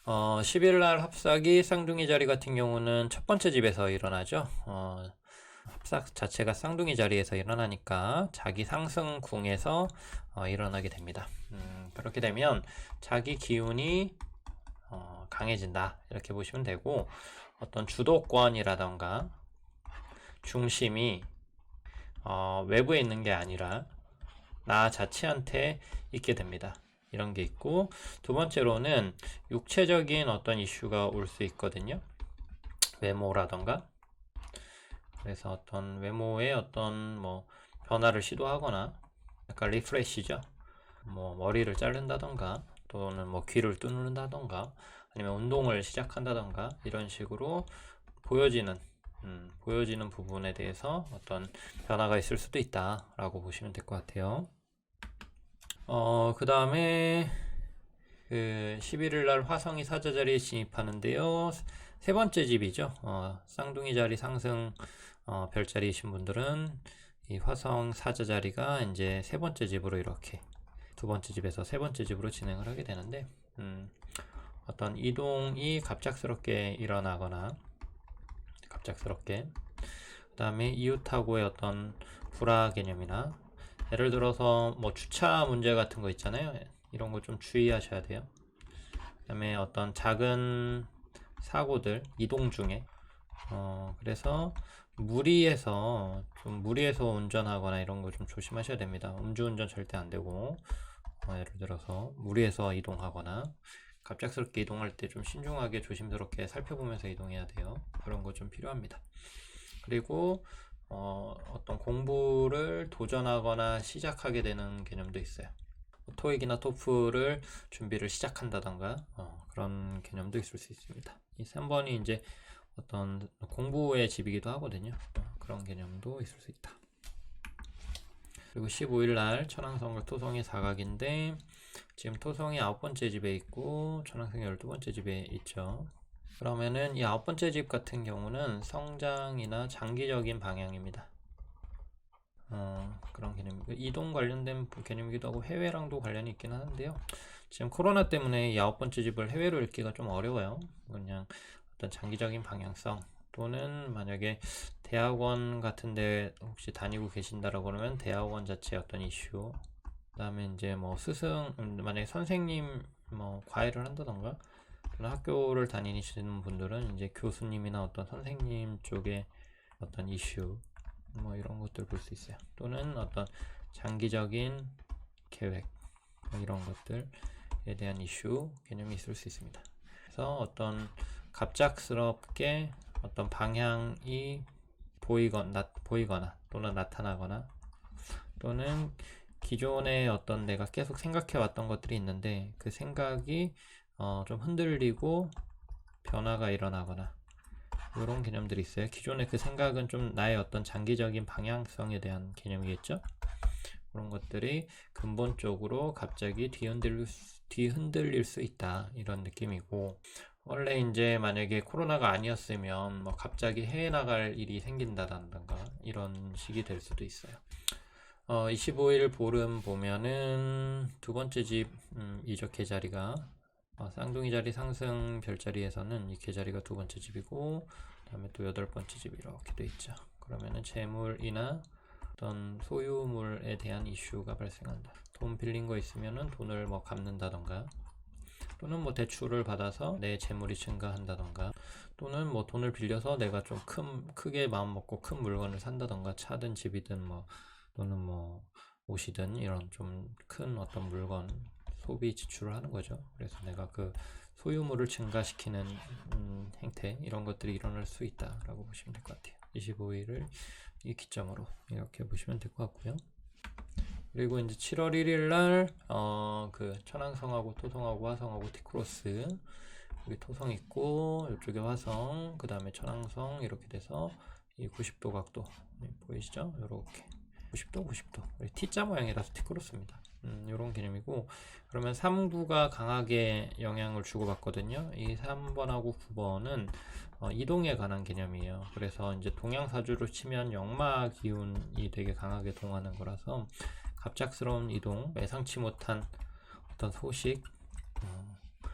10일 날 합삭이 쌍둥이 자리 같은 경우는 첫 번째 집에서 일어나죠. 합삭 자체가 쌍둥이 자리에서 일어나니까 자기 상승궁에서 일어나게 됩니다. 그렇게 되면 자기 기운이 강해진다, 이렇게 보시면 되고, 어떤 주도권이라던가 중심이 외부에 있는 게 아니라 나 자체한테 있게 됩니다. 이런 게 있고, 두 번째로는 육체적인 어떤 이슈가 올 수 있거든요. 외모라던가. 그래서 어떤 외모에 어떤 뭐 변화를 시도하거나, 약간 리프레시죠. 뭐 머리를 자른다던가, 또는 뭐 귀를 뚫는다던가, 아니면 운동을 시작한다던가, 이런 식으로 보여지는 보여지는 부분에 대해서 어떤 변화가 있을 수도 있다라고 보시면 될 것 같아요. 그 다음에 그 11일 날 화성이 사자자리에 진입하는데요. 세 번째 집이죠. 쌍둥이 자리 상승 별자리이신 분들은 이 화성 사자자리가 이제 세 번째 집으로 이렇게 두 번째 집에서 세 번째 집으로 진행을 하게 되는데, 어떤 이동이 갑작스럽게 일어나거나, 갑작스럽게, 그 다음에 이웃하고의 어떤 불화 개념이나, 예를 들어서 뭐 주차 문제 같은 거 있잖아요. 이런 거 좀 주의하셔야 돼요. 그 다음에 어떤 작은 사고들, 이동 중에 그래서 무리해서 운전하거나 이런 거 좀 조심하셔야 됩니다. 음주운전 절대 안 되고, 예를 들어서 무리해서 이동하거나 갑작스럽게 이동할 때 좀 신중하게 조심스럽게 살펴보면서 이동해야 돼요. 그런 거 좀 필요합니다. 그리고 어떤 공부를 도전하거나 시작하게 되는 개념도 있어요. 토익이나 토플을 준비를 시작한다던가 그런 개념도 있을 수 있습니다. 이 3번이 이제 어떤 공부의 집이기도 하거든요. 그런 개념도 있을 수 있다. 그리고 15일 날 천왕성과 토성이 사각인데, 지금 토성이 9번째 집에 있고 천왕성이 12번째 집에 있죠. 그러면은 이 9번째 집 같은 경우는 성장이나 장기적인 방향입니다. 그런 개념이고, 이동 관련된 개념이기도 하고 해외랑도 관련이 있긴 하는데요. 지금 코로나 때문에 이 9번째 집을 해외로 읽기가 좀 어려워요. 그냥 어떤 장기적인 방향성, 또는 만약에 대학원 같은데 혹시 다니고 계신다라고 그러면 대학원 자체 어떤 이슈, 그 다음에 이제 뭐 만약에 선생님 뭐 과외를 한다던가, 또는 학교를 다니시는 분들은 이제 교수님이나 어떤 선생님 쪽에 어떤 이슈, 뭐 이런 것들 볼 수 있어요. 또는 어떤 장기적인 계획, 뭐 이런 것들에 대한 이슈 개념이 있을 수 있습니다. 그래서 어떤 갑작스럽게 어떤 방향이 보이거나 또는 나타나거나, 또는 기존에 어떤 내가 계속 생각해 왔던 것들이 있는데 그 생각이 좀 흔들리고 변화가 일어나거나, 이런 개념들이 있어요. 기존의 그 생각은 좀 나의 어떤 장기적인 방향성에 대한 개념이겠죠. 그런 것들이 근본적으로 갑자기 뒤흔들릴 수 있다, 이런 느낌이고, 원래 이제 만약에 코로나가 아니었으면 뭐 갑자기 해외 나갈 일이 생긴다던가 이런 식이 될 수도 있어요. 25일 보름 보면은 두 번째 집 이적 계자리가 쌍둥이 자리 상승 별자리에서는 이 계자리가 두 번째 집이고, 그 다음에 또 8번째 집 이렇게 돼 있죠. 그러면은 재물이나 어떤 소유물에 대한 이슈가 발생한다. 돈 빌린 거 있으면은 돈을 뭐 갚는다던가, 또는 뭐 대출을 받아서 내 재물이 증가한다던가, 또는 뭐 돈을 빌려서 내가 좀 크게 마음 먹고 큰 물건을 산다던가, 차든 집이든 뭐, 또는 뭐 옷이든 이런 좀 큰 어떤 물건 소비 지출을 하는 거죠. 그래서 내가 그 소유물을 증가시키는 행태, 이런 것들이 일어날 수 있다라고 보시면 될 것 같아요. 25일을 이 기점으로 이렇게 보시면 될 것 같고요. 그리고 이제 7월 1일 날 그 천왕성하고 토성하고 화성하고 T크로스, 여기 토성 있고 이쪽에 화성, 그 다음에 천왕성 이렇게 돼서 이 90도 각도 보이시죠? 이렇게 90도 90도 T자 모양이라서 T크로스입니다. 이런 개념이고, 그러면 3구가 강하게 영향을 주고받거든요. 이 3번하고 9번은 이동에 관한 개념이에요. 그래서 이제 동양사주로 치면 역마 기운이 되게 강하게 동하는 거라서 갑작스러운 이동, 예상치 못한 어떤 소식,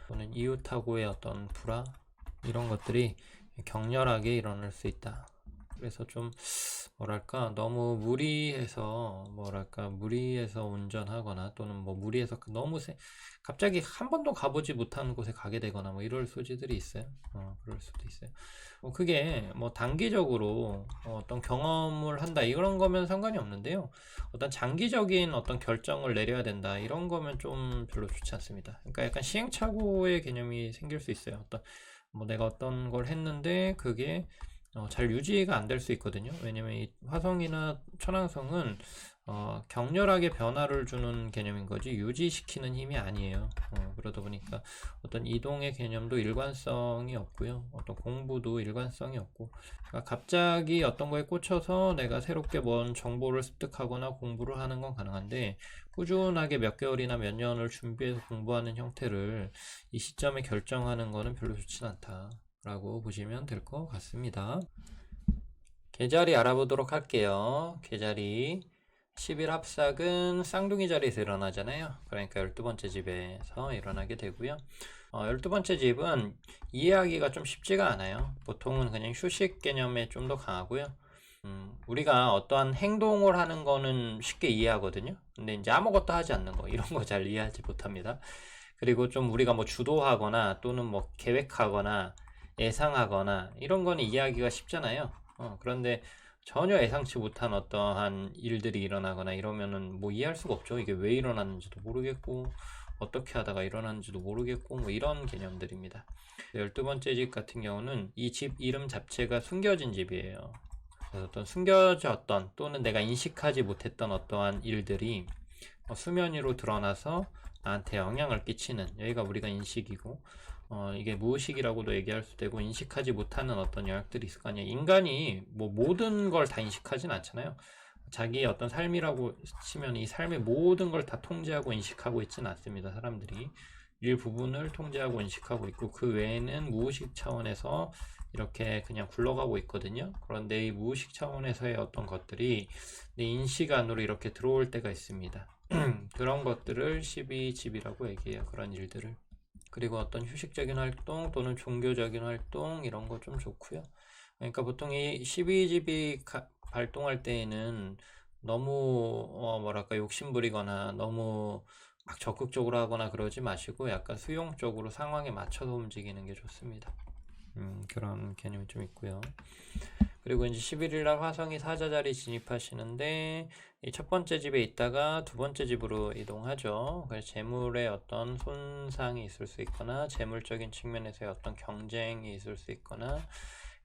또는 이웃하고의 어떤 불화, 이런 것들이 격렬하게 일어날 수 있다. 그래서 좀 뭐랄까 너무 무리해서 운전하거나 또는 뭐 무리해서 갑자기 한 번도 가보지 못한 곳에 가게 되거나 뭐 이럴 소지들이 있어요. 그럴 수도 있어요. 그게 뭐 단기적으로 어떤 경험을 한다 이런 거면 상관이 없는데요. 어떤 장기적인 어떤 결정을 내려야 된다 이런 거면 좀 별로 좋지 않습니다. 그러니까 약간 시행착오의 개념이 생길 수 있어요. 뭐 내가 어떤 걸 했는데 그게 잘 유지가 안 될 수 있거든요. 왜냐면 이 화성이나 천왕성은 격렬하게 변화를 주는 개념인 거지 유지시키는 힘이 아니에요. 그러다 보니까 어떤 이동의 개념도 일관성이 없고요. 어떤 공부도 일관성이 없고, 그러니까 갑자기 어떤 거에 꽂혀서 내가 새롭게 뭔 정보를 습득하거나 공부를 하는 건 가능한데, 꾸준하게 몇 개월이나 몇 년을 준비해서 공부하는 형태를 이 시점에 결정하는 거는 별로 좋진 않다 라고 보시면 될 것 같습니다. 계자리 알아보도록 할게요. 계자리 10일 합삭은 쌍둥이 자리에서 일어나잖아요. 그러니까 12번째 집에서 일어나게 되고요. 12번째 집은 이해하기가 좀 쉽지가 않아요. 보통은 그냥 휴식 개념에 좀 더 강하고요. 우리가 어떠한 행동을 하는 거는 쉽게 이해하거든요. 근데 이제 아무것도 하지 않는 거, 이런 거 잘 이해하지 못합니다. 그리고 좀 우리가 뭐 주도하거나 또는 뭐 계획하거나 예상하거나 이런 거는 이해하기가 쉽잖아요. 그런데 전혀 예상치 못한 어떠한 일들이 일어나거나 이러면은 뭐 이해할 수가 없죠. 이게 왜 일어났는지도 모르겠고 어떻게 하다가 일어났는지도 모르겠고 뭐 이런 개념들입니다. 12번째 집 같은 경우는 이 집 이름 자체가 숨겨진 집이에요. 그래서 어떤 숨겨졌던 또는 내가 인식하지 못했던 어떠한 일들이 수면 위로 드러나서 나한테 영향을 끼치는, 여기가 우리가 인식이고 이게 무의식이라고도 얘기할 수 되고 인식하지 못하는 어떤 영역들이 있을 거 아니에요. 인간이 뭐 모든 걸 다 인식하진 않잖아요. 자기의 어떤 삶이라고 치면 이 삶의 모든 걸 다 통제하고 인식하고 있지는 않습니다. 사람들이 일부분을 통제하고 인식하고 있고 그 외에는 무의식 차원에서 이렇게 그냥 굴러가고 있거든요. 그런데 이 무의식 차원에서의 어떤 것들이 내 인식 안으로 이렇게 들어올 때가 있습니다. 그런 것들을 12집이라고 얘기해요. 그런 일들을. 그리고 어떤 휴식적인 활동 또는 종교적인 활동 이런 거 좀 좋고요. 그러니까 보통 이 12집이 발동할 때에는 너무 욕심부리거나 너무 막 적극적으로 하거나 그러지 마시고 약간 수용적으로 상황에 맞춰서 움직이는 게 좋습니다. 그런 개념이 좀 있고요. 그리고 이제 11일날 화성이 사자자리 진입하시는데 이 첫 번째 집에 있다가 두 번째 집으로 이동하죠. 그래서 재물의 어떤 손상이 있을 수 있거나 재물적인 측면에서의 어떤 경쟁이 있을 수 있거나,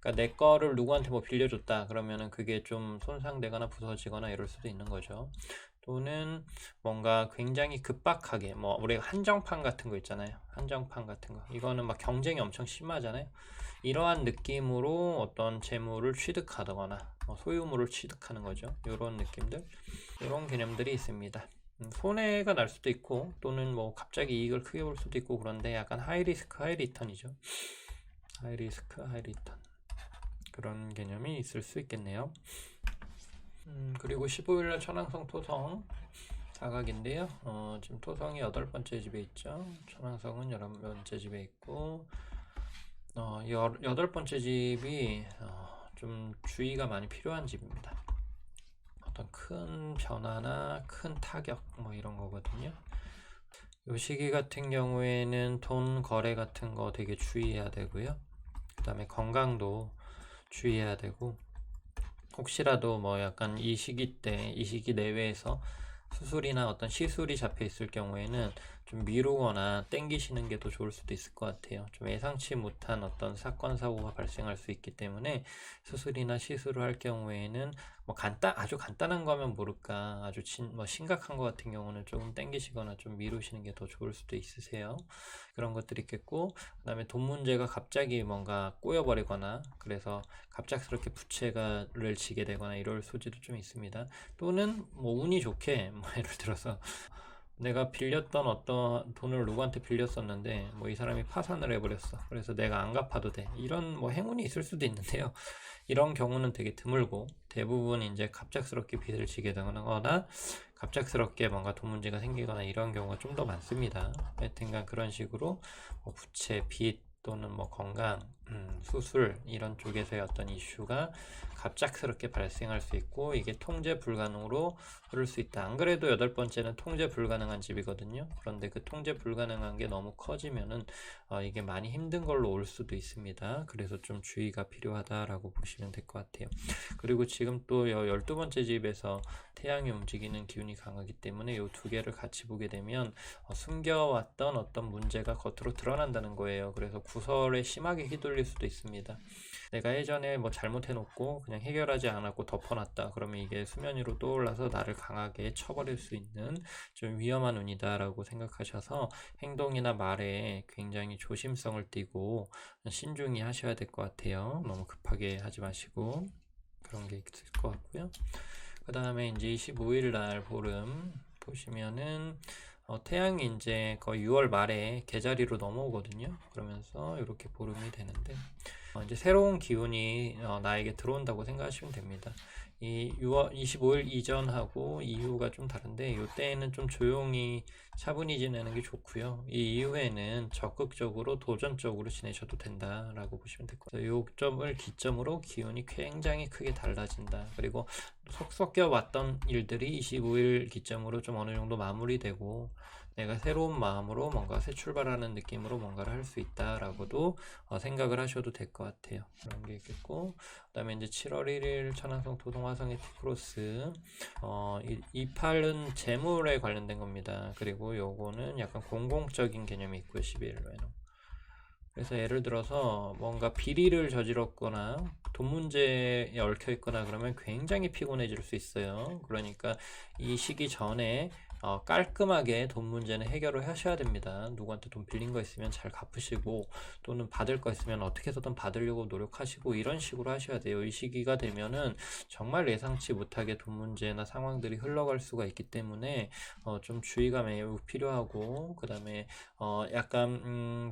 그러니까 내 거를 누구한테 뭐 빌려줬다 그러면은 그게 좀 손상되거나 부서지거나 이럴 수도 있는 거죠. 또는 뭔가 굉장히 급박하게 뭐 우리가 한정판 같은 거 있잖아요. 한정판 같은 거 이거는 막 경쟁이 엄청 심하잖아요. 이러한 느낌으로 어떤 재물을 취득하거나 소유물을 취득하는 거죠. 이런 느낌들, 이런 개념들이 있습니다. 손해가 날 수도 있고 또는 뭐 갑자기 이익을 크게 볼 수도 있고, 그런데 약간 하이 리스크 하이 리턴이죠. 하이 리스크 하이 리턴, 그런 개념이 있을 수 있겠네요. 그리고 15일날 천왕성 토성 사각인데요. 지금 토성이 8번째 집에 있죠. 천왕성은 11번째 집에 있고 8번째 집이 좀 주의가 많이 필요한 집입니다. 어떤 큰 변화나 큰 타격 뭐 이런 거거든요. 이 시기 같은 경우에는 돈 거래 같은 거 되게 주의해야 되고요. 그 다음에 건강도 주의해야 되고, 혹시라도 뭐 약간 이 시기 내외에서 수술이나 어떤 시술이 잡혀 있을 경우에는 좀 미루거나 땡기시는 게 더 좋을 수도 있을 것 같아요. 좀 예상치 못한 어떤 사건 사고가 발생할 수 있기 때문에 수술이나 시술을 할 경우에는 뭐 아주 간단한 거면 모를까 아주 심각한 거 같은 경우는 조금 땡기시거나 좀 미루시는 게 더 좋을 수도 있으세요. 그런 것들이 있겠고, 그 다음에 돈 문제가 갑자기 뭔가 꼬여버리거나 그래서 갑작스럽게 부채를 지게 되거나 이럴 소지도 좀 있습니다. 또는 뭐 운이 좋게 뭐 예를 들어서 내가 빌렸던 어떤 돈을 누구한테 빌렸었는데 뭐 이 사람이 파산을 해버렸어. 그래서 내가 안 갚아도 돼. 이런 뭐 행운이 있을 수도 있는데요. 이런 경우는 되게 드물고 대부분 이제 갑작스럽게 빚을 지게 되거나 갑작스럽게 뭔가 돈 문제가 생기거나 이런 경우가 좀 더 많습니다. 하여튼간 그런 식으로 뭐 부채, 빚 또는 뭐 건강 수술 이런 쪽에서의 어떤 이슈가 갑작스럽게 발생할 수 있고 이게 통제 불가능으로 흐를 수 있다. 안 그래도 8번째는 통제 불가능한 집이거든요. 그런데 그 통제 불가능한 게 너무 커지면은 이게 많이 힘든 걸로 올 수도 있습니다. 그래서 좀 주의가 필요하다라고 보시면 될 것 같아요. 그리고 지금 또 12번째 집에서 태양이 움직이는 기운이 강하기 때문에 이 두 개를 같이 보게 되면 숨겨왔던 어떤 문제가 겉으로 드러난다는 거예요. 그래서 구설에 심하게 휘둘릴 수도 있습니다. 내가 예전에 뭐 잘못해놓고 그냥 해결하지 않았고 덮어놨다. 그러면 이게 수면 위로 떠올라서 나를 강하게 쳐버릴 수 있는 좀 위험한 운이다라고 생각하셔서 행동이나 말에 굉장히 조심성을 띠고 신중히 하셔야 될 것 같아요. 너무 급하게 하지 마시고 그런 게 있을 것 같고요. 그 다음에 이제 25일 날 보름 보시면은 태양이 이제 거의 6월 말에 개자리로 넘어오거든요. 그러면서 이렇게 보름이 되는데 이제 새로운 기운이 나에게 들어온다고 생각하시면 됩니다. 이 6월 25일 이전하고 이후가 좀 다른데 이때에는 좀 조용히 차분히 지내는 게 좋고요. 이 이후에는 적극적으로 도전적으로 지내셔도 된다라고 보시면 될 것 같아요. 이 점을 기점으로 기운이 굉장히 크게 달라진다. 그리고 속 섞여 왔던 일들이 25일 기점으로 좀 어느 정도 마무리되고 내가 새로운 마음으로 뭔가 새 출발하는 느낌으로 뭔가를 할 수 있다라고도 생각을 하셔도 될 것 같아요. 그런 게 있겠고 그 다음에 이제 7월 1일 천왕성 토동화성의 티크로스 이 팔은 재물에 관련된 겁니다. 그리고 요거는 약간 공공적인 개념이 있고요. 12일로에는 그래서 예를 들어서 뭔가 비리를 저질렀거나 돈 문제에 얽혀 있거나 그러면 굉장히 피곤해질 수 있어요. 그러니까 이 시기 전에 깔끔하게 돈 문제는 해결을 하셔야 됩니다. 누구한테 돈 빌린 거 있으면 잘 갚으시고 또는 받을 거 있으면 어떻게 해서든 받으려고 노력하시고 이런 식으로 하셔야 돼요. 이 시기가 되면은 정말 예상치 못하게 돈 문제나 상황들이 흘러갈 수가 있기 때문에 좀 주의가 매우 필요하고 그 다음에 약간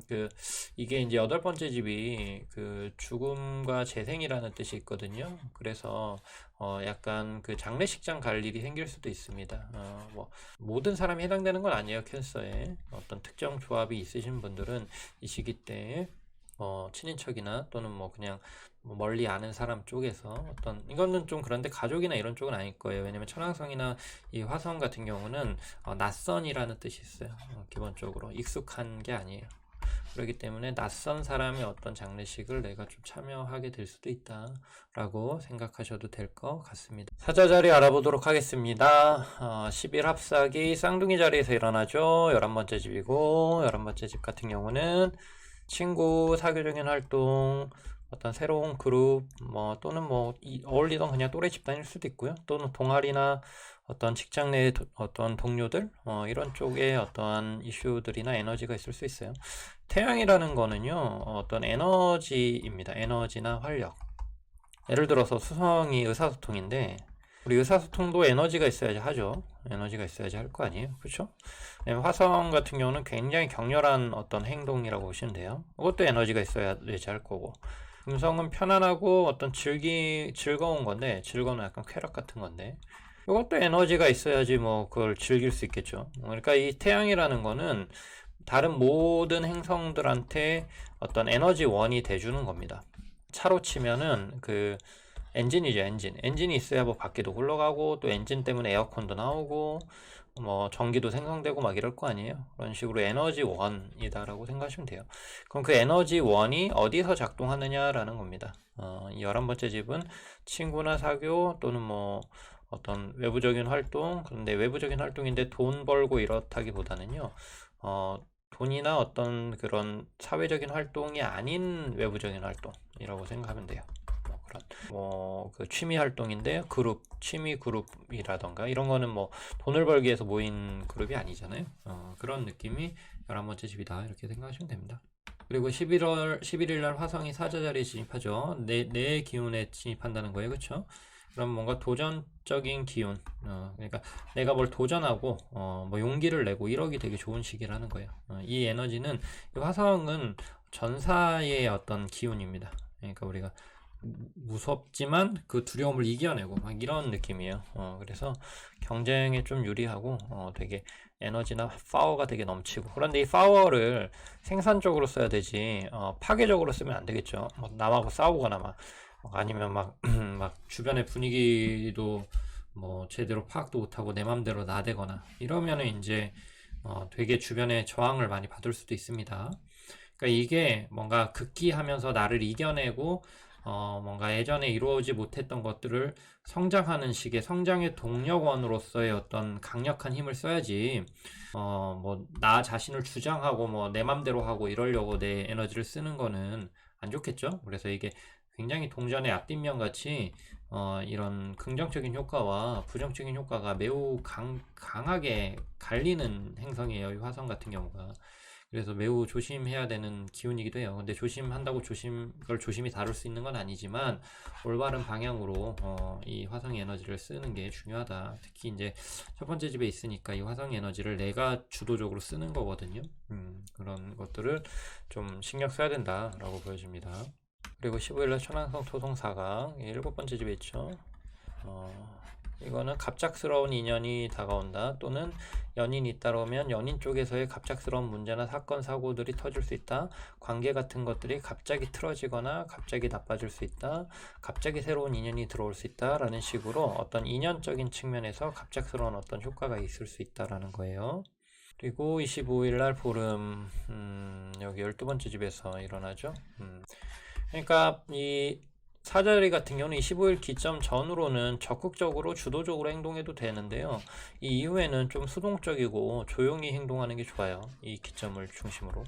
이게 이제 8번째 집이 그 죽음과 재생이라는 뜻이 있거든요. 그래서 약간 그 장례식장 갈 일이 생길 수도 있습니다. 뭐 모든 사람이 해당되는 건 아니에요. 캔서에 어떤 특정 조합이 있으신 분들은 이 시기 때 친인척이나 또는 뭐 그냥 멀리 아는 사람 쪽에서 이거는 좀 그런데 가족이나 이런 쪽은 아닐 거예요. 왜냐면 천왕성이나 이 화성 같은 경우는 낯선이라는 뜻이 있어요. 기본적으로 익숙한 게 아니에요. 그렇기 때문에 낯선 사람의 어떤 장례식을 내가 좀 참여하게 될 수도 있다라고 생각하셔도 될 것 같습니다. 사자 자리 알아보도록 하겠습니다. 10일 합사기 쌍둥이 자리에서 일어나죠. 11번째 집이고 11번째 집 같은 경우는 친구, 사교적인 활동, 어떤 새로운 그룹, 또는 어울리던 그냥 또래 집단일 수도 있고요. 또는 동아리나 어떤 직장 내 어떤 동료들, 이런 쪽에 어떠한 이슈들이나 에너지가 있을 수 있어요. 태양이라는 거는요, 어떤 에너지입니다. 에너지나 활력. 예를 들어서 수성이 의사소통인데, 우리 의사소통도 에너지가 있어야지 하죠. 에너지가 있어야지 할 거 아니에요. 그렇죠? 화성 같은 경우는 굉장히 격렬한 어떤 행동이라고 보시면 돼요. 그것도 에너지가 있어야지 할 거고. 금성은 편안하고 어떤 즐거운 건데, 즐거운 약간 쾌락 같은 건데, 이것도 에너지가 있어야지 그걸 즐길 수 있겠죠. 그러니까 이 태양이라는 거는 다른 모든 행성들한테 어떤 에너지원이 돼주는 겁니다. 차로 치면은 엔진이죠, 엔진. 엔진이 있어야 밖에도 흘러가고, 또 엔진 때문에 에어컨도 나오고, 전기도 생성되고 이럴 거 아니에요. 그런 식으로 에너지원이다라고 생각하시면 돼요. 그럼 그 에너지원이 어디서 작동하느냐라는 겁니다. 이 11번째 집은 친구나 사교 또는 어떤 외부적인 활동, 그런데 외부적인 활동인데 돈 벌고 이렇다기보다는요, 돈이나 어떤 그런 사회적인 활동이 아닌 외부적인 활동이라고 생각하면 돼요. 그 취미 활동인데 취미 그룹이라던가 이런 거는 돈을 벌기 위해서 모인 그룹이 아니잖아요. 그런 느낌이 11번째 집이다 이렇게 생각하시면 됩니다. 그리고 11일 날 화성이 사자 자리에 진입하죠. 내 기운에 진입한다는 거예요. 그렇죠? 그럼 뭔가 도전적인 기운, 그러니까 내가 뭘 도전하고 용기를 내고 이러기 되게 좋은 시기라는 거예요. 이 에너지는 이 화성은 전사의 어떤 기운입니다. 그러니까 우리가 무섭지만 그 두려움을 이겨내고 이런 느낌이에요. 그래서 경쟁에 좀 유리하고 되게 에너지나 파워가 되게 넘치고, 그런데 이 파워를 생산적으로 써야 되지 파괴적으로 쓰면 안 되겠죠. 뭐 남하고 싸우거나 막 아니면 막 막 주변의 분위기도 뭐 제대로 파악도 못하고 내 맘대로 나대거나 이러면은 이제 되게 주변에 저항을 많이 받을 수도 있습니다. 그러니까 이게 뭔가 극기하면서 나를 이겨내고 뭔가 예전에 이루어지 못했던 것들을 성장하는 식의 성장의 동력원으로서의 어떤 강력한 힘을 써야지, 뭐 나 자신을 주장하고 뭐 내 맘대로 하고 이러려고 내 에너지를 쓰는 거는 안 좋겠죠. 그래서 이게 굉장히 동전의 앞뒷면 같이 이런 긍정적인 효과와 부정적인 효과가 매우 강하게 갈리는 행성이에요, 이 화성 같은 경우가. 그래서 매우 조심해야 되는 기운이기도 해요. 근데 조심한다고 그걸 조심히 다룰 수 있는 건 아니지만, 올바른 방향으로 이 화성 에너지를 쓰는 게 중요하다. 특히 이제 첫 번째 집에 있으니까 이 화성 에너지를 내가 주도적으로 쓰는 거거든요. 그런 것들을 좀 신경 써야 된다라고 보여집니다. 그리고 15일날 천왕성 토성 4강 일곱 번째 집에 있죠. 이거는 갑작스러운 인연이 다가온다, 또는 연인이 따라오면 연인 쪽에서의 갑작스러운 문제나 사건 사고들이 터질 수 있다. 관계 같은 것들이 갑자기 틀어지거나 갑자기 나빠질 수 있다. 갑자기 새로운 인연이 들어올 수 있다 라는 식으로 어떤 인연적인 측면에서 갑작스러운 어떤 효과가 있을 수 있다라는 거예요. 그리고 25일날 보름, 여기 12번째 집에서 일어나죠. 그러니까 이 사자리 같은 경우는 25일 기점 전후로는 적극적으로 주도적으로 행동해도 되는데요. 이 이후에는 좀 수동적이고 조용히 행동하는 게 좋아요, 이 기점을 중심으로.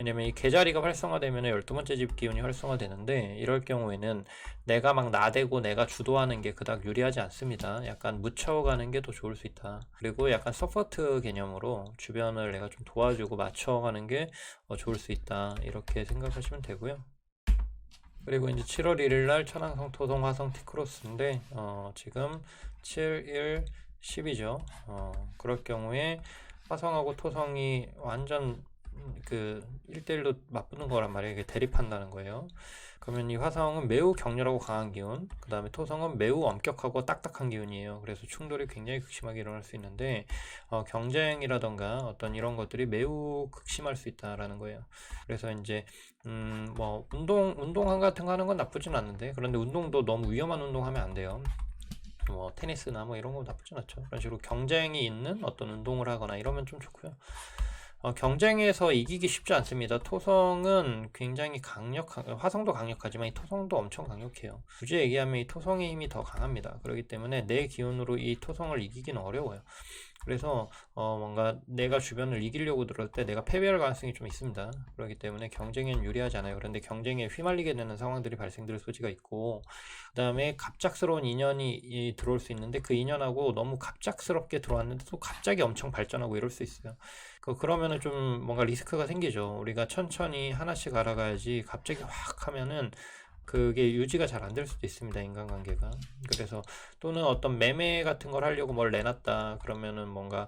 왜냐면 이 개자리가 활성화되면 12번째 집 기운이 활성화되는데, 이럴 경우에는 내가 막 나대고 내가 주도하는 게 그닥 유리하지 않습니다. 약간 묻혀가는 게 더 좋을 수 있다. 그리고 약간 서포트 개념으로 주변을 내가 좀 도와주고 맞춰가는 게 좋을 수 있다, 이렇게 생각하시면 되고요. 그리고 이제 7월 1일 날 천왕성 토성 화성 티크로스인데 지금 7, 1, 10이죠. 그럴 경우에 화성하고 토성이 완전 그 1대1로 맞붙는 거란 말이에요. 이게 대립한다는 거예요. 그러면 이 화성은 매우 격렬하고 강한 기운, 그 다음에 토성은 매우 엄격하고 딱딱한 기운이에요. 그래서 충돌이 굉장히 극심하게 일어날 수 있는데, 경쟁이라던가 어떤 이런 것들이 매우 극심할 수 있다라는 거예요. 그래서 이제 뭐 운동 같은 거 하는 건 나쁘진 않는데, 그런데 운동도 너무 위험한 운동하면 안 돼요. 뭐 테니스나 뭐 이런 거 나쁘진 않죠. 그런 식으로 경쟁이 있는 어떤 운동을 하거나 이러면 좀 좋고요. 경쟁에서 이기기 쉽지 않습니다. 토성은 굉장히 화성도 강력하지만 이 토성도 엄청 강력해요. 굳이 얘기하면 이 토성의 힘이 더 강합니다. 그렇기 때문에 내 기운으로 이 토성을 이기기는 어려워요. 그래서 뭔가 내가 주변을 이기려고 들을 때 내가 패배할 가능성이 좀 있습니다. 그렇기 때문에 경쟁엔 유리하지 않아요. 그런데 경쟁에 휘말리게 되는 상황들이 발생될 소지가 있고, 그 다음에 갑작스러운 인연이 들어올 수 있는데, 그 인연하고 너무 갑작스럽게 들어왔는데 또 갑자기 엄청 발전하고 이럴 수 있어요. 그러면은 좀 뭔가 리스크가 생기죠. 우리가 천천히 하나씩 알아가야지 갑자기 확 하면은 그게 유지가 잘 안 될 수도 있습니다, 인간관계가. 그래서 또는 어떤 매매 같은 걸 하려고 뭘 내놨다 그러면은 뭔가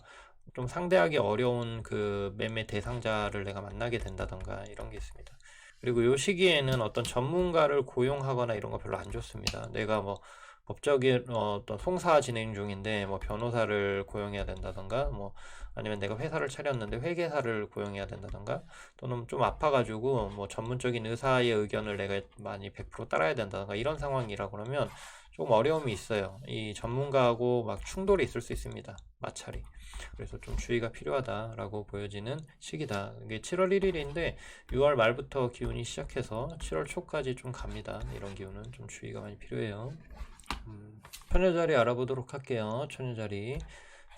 좀 상대하기 어려운 그 매매 대상자를 내가 만나게 된다던가 이런 게 있습니다. 그리고 요 시기에는 어떤 전문가를 고용하거나 이런 거 별로 안 좋습니다. 내가 뭐 법적인 어떤 송사 진행 중인데 뭐 변호사를 고용해야 된다던가, 뭐 아니면 내가 회사를 차렸는데 회계사를 고용해야 된다던가, 또는 좀 아파가지고 뭐 전문적인 의사의 의견을 내가 많이 100% 따라야 된다던가 이런 상황이라 그러면 조금 어려움이 있어요. 이 전문가하고 막 충돌이 있을 수 있습니다, 마찰이. 그래서 좀 주의가 필요하다라고 보여지는 시기다. 이게 7월 1일인데 6월 말부터 기운이 시작해서 7월 초까지 좀 갑니다. 이런 기운은 좀 주의가 많이 필요해요. 처녀자리 알아보도록 할게요. 처녀자리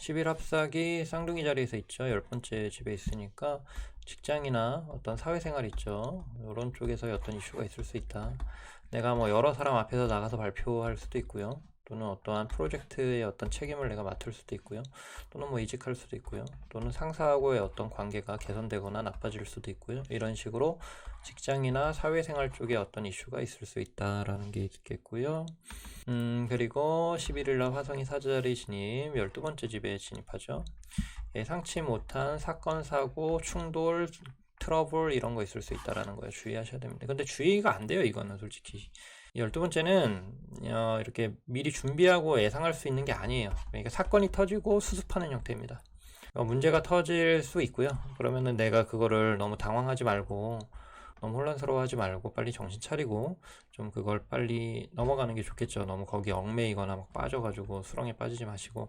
10일 합사기 쌍둥이 자리에서 있죠. 10번째 집에 있으니까 직장이나 어떤 사회생활 있죠. 이런 쪽에서 어떤 이슈가 있을 수 있다. 내가 뭐 여러 사람 앞에서 나가서 발표할 수도 있고요. 또는 어떠한 프로젝트의 어떤 책임을 내가 맡을 수도 있고요. 또는 뭐 이직할 수도 있고요. 또는 상사하고의 어떤 관계가 개선되거나 나빠질 수도 있고요. 이런 식으로 직장이나 사회생활 쪽에 어떤 이슈가 있을 수 있다라는 게 있겠고요. 그리고 11일날 화성이 사자리 진입, 12번째 집에 진입하죠. 예상치 못한 사건, 사고, 충돌, 트러블 이런 거 있을 수 있다라는 거예요. 주의하셔야 됩니다. 근데 주의가 안 돼요, 이거는 솔직히. 12번째는 이렇게 미리 준비하고 예상할 수 있는 게 아니에요. 그러니까 사건이 터지고 수습하는 형태입니다. 문제가 터질 수 있고요. 그러면은 내가 그거를 너무 당황하지 말고 너무 혼란스러워하지 말고 빨리 정신 차리고 좀 그걸 빨리 넘어가는 게 좋겠죠. 너무 거기 얽매이거나 막 빠져가지고 수렁에 빠지지 마시고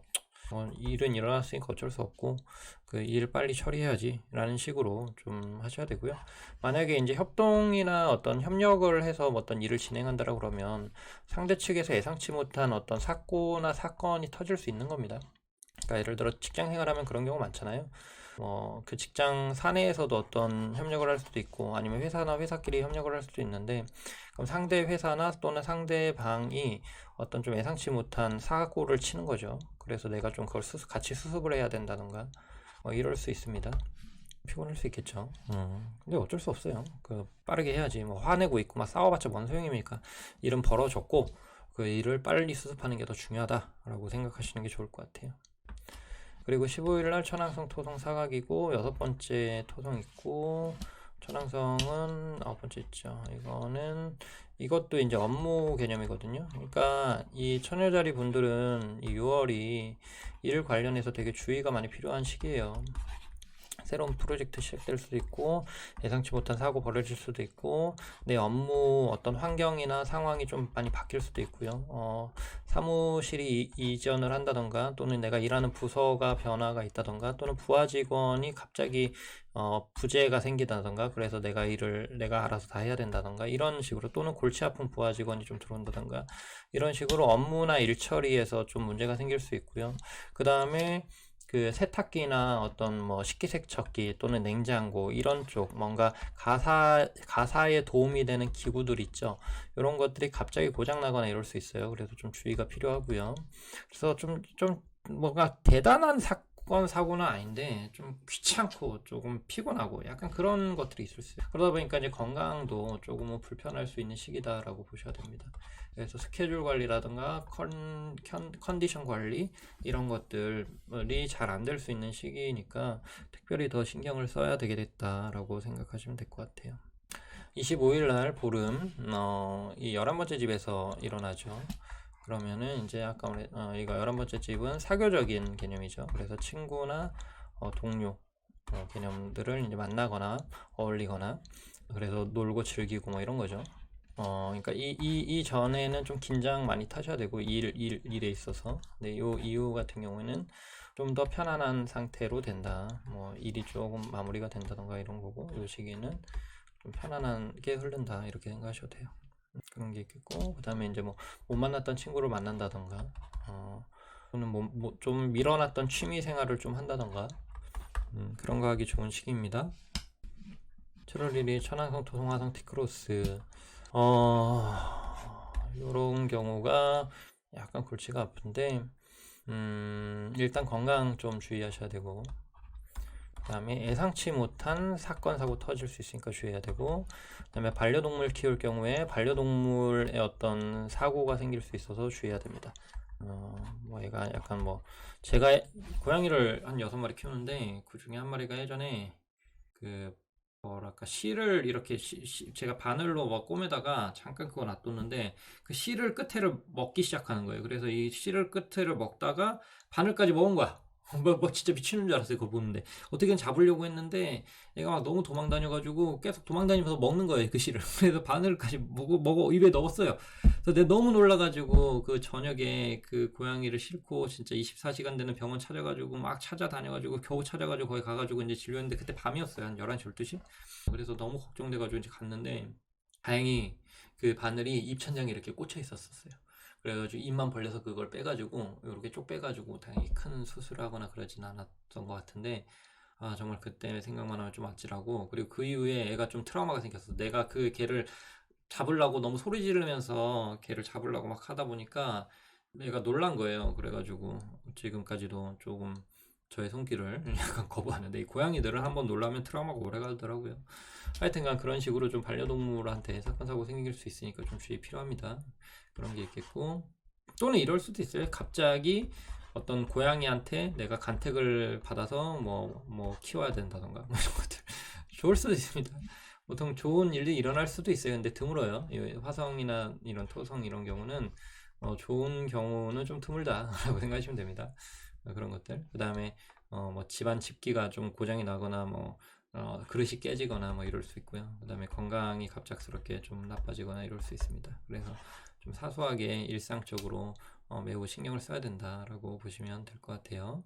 일은 일어났으니까 어쩔 수 없고 그 일 빨리 처리해야지 라는 식으로 좀 하셔야 되고요. 만약에 이제 협동이나 어떤 협력을 해서 어떤 일을 진행한다라고 그러면 상대 측에서 예상치 못한 어떤 사고나 사건이 터질 수 있는 겁니다. 그러니까 예를 들어 직장 생활하면 그런 경우 많잖아요. 그 직장 사내에서도 어떤 협력을 할 수도 있고 아니면 회사나 회사끼리 협력을 할 수도 있는데 그럼 상대 회사나 또는 상대방이 어떤 좀 예상치 못한 사고를 치는 거죠. 그래서 내가 좀 그걸 같이 수습을 해야 된다던가 이럴 수 있습니다. 피곤할 수 있겠죠. 근데 어쩔 수 없어요. 빠르게 해야지. 화내고 있고 막 싸워봤자 뭔 소용입니까? 일은 벌어졌고 그 일을 빨리 수습하는 게 더 중요하다라고 생각하시는 게 좋을 것 같아요. 그리고 15일날 천왕성 토성 사각이고 6번째 토성 있고 천왕성은 9번째 있죠. 이것도 이제 업무 개념이거든요. 그러니까 이 처녀자리 분들은 이 6월이 일 관련해서 되게 주의가 많이 필요한 시기예요. 새로운 프로젝트 시작될 수도 있고 예상치 못한 사고 벌어질 수도 있고 내 업무 어떤 환경이나 상황이 좀 많이 바뀔 수도 있고요. 사무실이 이전을 한다던가 또는 내가 일하는 부서가 변화가 있다던가 또는 부하 직원이 갑자기 부재가 생기다던가 그래서 내가 일을 내가 알아서 다 해야 된다던가 이런 식으로 또는 골치 아픈 부하 직원이 좀 들어온다던가 이런 식으로 업무나 일 처리에서 좀 문제가 생길 수 있고요. 그 다음에 그 세탁기나 어떤 식기세척기 또는 냉장고 이런 쪽 뭔가 가사에 도움이 되는 기구들 있죠. 이런 것들이 갑자기 고장 나거나 이럴 수 있어요. 그래서 좀 주의가 필요하고요. 그래서 좀 뭔가 대단한 사건 사고는 아닌데 좀 귀찮고 조금 피곤하고 약간 그런 것들이 있을 수 있어요. 그러다 보니까 이제 건강도 조금은 불편할 수 있는 시기다라고 보셔야 됩니다. 그래서 스케줄 관리라든가 컨디션 관리 이런 것들이 잘 안 될 수 있는 시기니까 특별히 더 신경을 써야 되겠다라고 생각하시면 될 것 같아요. 25일 날 보름 이 11번째 집에서 일어나죠. 그러면은 이제 아까 이거 11번째 집은 사교적인 개념이죠. 그래서 친구나 동료 개념들을 이제 만나거나 어울리거나 그래서 놀고 즐기고 이런 거죠. 그러니까 이 전에는 좀 긴장 많이 타셔야 되고 일에 있어서. 근데 요 이후 같은 경우에는 좀 더 편안한 상태로 된다. 일이 조금 마무리가 된다던가 이런 거고, 요 시기는 좀 편안하게 흐른다. 이렇게 생각하셔도 돼요. 그런 게 있겠고, 그 다음에 이제 못 만났던 친구를 만난다던가, 또는 좀 밀어놨던 취미 생활을 좀 한다던가, 그런 거 하기 좋은 시기입니다. 7월 1일 천왕성 토성화성 티크로스. 요런 경우가 약간 골치가 아픈데, 일단 건강 좀 주의하셔야 되고, 그 다음에 예상치 못한 사건, 사고 터질 수 있으니까 주의해야 되고, 그 다음에 반려동물 키울 경우에 반려동물의 어떤 사고가 생길 수 있어서 주의해야 됩니다. 얘가 약간 제가 고양이를 한 6마리 키우는데, 그 중에 한 마리가 예전에 뭐랄까 실을 이렇게 제가 바늘로 꼬매다가 잠깐 그거 놔뒀는데 그 실을 끝에를 먹기 시작하는 거예요. 그래서 이 실을 끝에를 먹다가 바늘까지 먹은 거야. 진짜 미치는 줄 알았어요. 그거 보는데 어떻게든 잡으려고 했는데 얘가 막 너무 도망다녀가지고 계속 도망다니면서 먹는 거예요. 그 실을. 그래서 바늘까지 먹어 입에 넣었어요. 그래서 내가 너무 놀라가지고 그 저녁에 그 고양이를 싣고 진짜 24시간 되는 병원 찾아가지고 막 찾아다녀가지고 겨우 찾아가지고 거기 가가지고 이제 진료했는데 그때 밤이었어요. 한 11시 12시. 그래서 너무 걱정돼가지고 이제 갔는데 다행히 그 바늘이 입천장에 이렇게 꽂혀 있었어요. 그래가지고 입만 벌려서 그걸 빼가지고 이렇게 쭉 빼가지고 다행히 큰 수술을 하거나 그러진 않았던 것 같은데 정말 그때 생각만 하면 좀 아찔하고 그리고 그 이후에 애가 좀 트라우마가 생겼어. 내가 그 개를 잡으려고 너무 소리 지르면서 개를 잡으려고 막 하다 보니까 애가 놀란 거예요. 그래가지고 지금까지도 조금 저의 손길을 약간 거부하는데 이 고양이들은 한번 놀라면 트라우마가 오래 가더라고요. 하여튼간 그런 식으로 좀 반려동물한테 사건 사고 생길 수 있으니까 좀 주의 필요합니다. 그런 게 있겠고 또는 이럴 수도 있어요. 갑자기 어떤 고양이한테 내가 간택을 받아서 키워야 된다던가 이런 것들 좋을 수도 있습니다. 보통 좋은 일이 일어날 수도 있어요. 근데 드물어요. 화성이나 이런 토성 이런 경우는 좋은 경우는 좀 드물다라고 생각하시면 됩니다. 그런 것들. 그 다음에 뭐 집안 집기가 좀 고장이 나거나 뭐 그릇이 깨지거나 뭐 이럴 수 있고요. 그다음에 건강이 갑작스럽게 좀 나빠지거나 이럴 수 있습니다. 그래서 좀 사소하게 일상적으로 매우 신경을 써야 된다라고 보시면 될 것 같아요.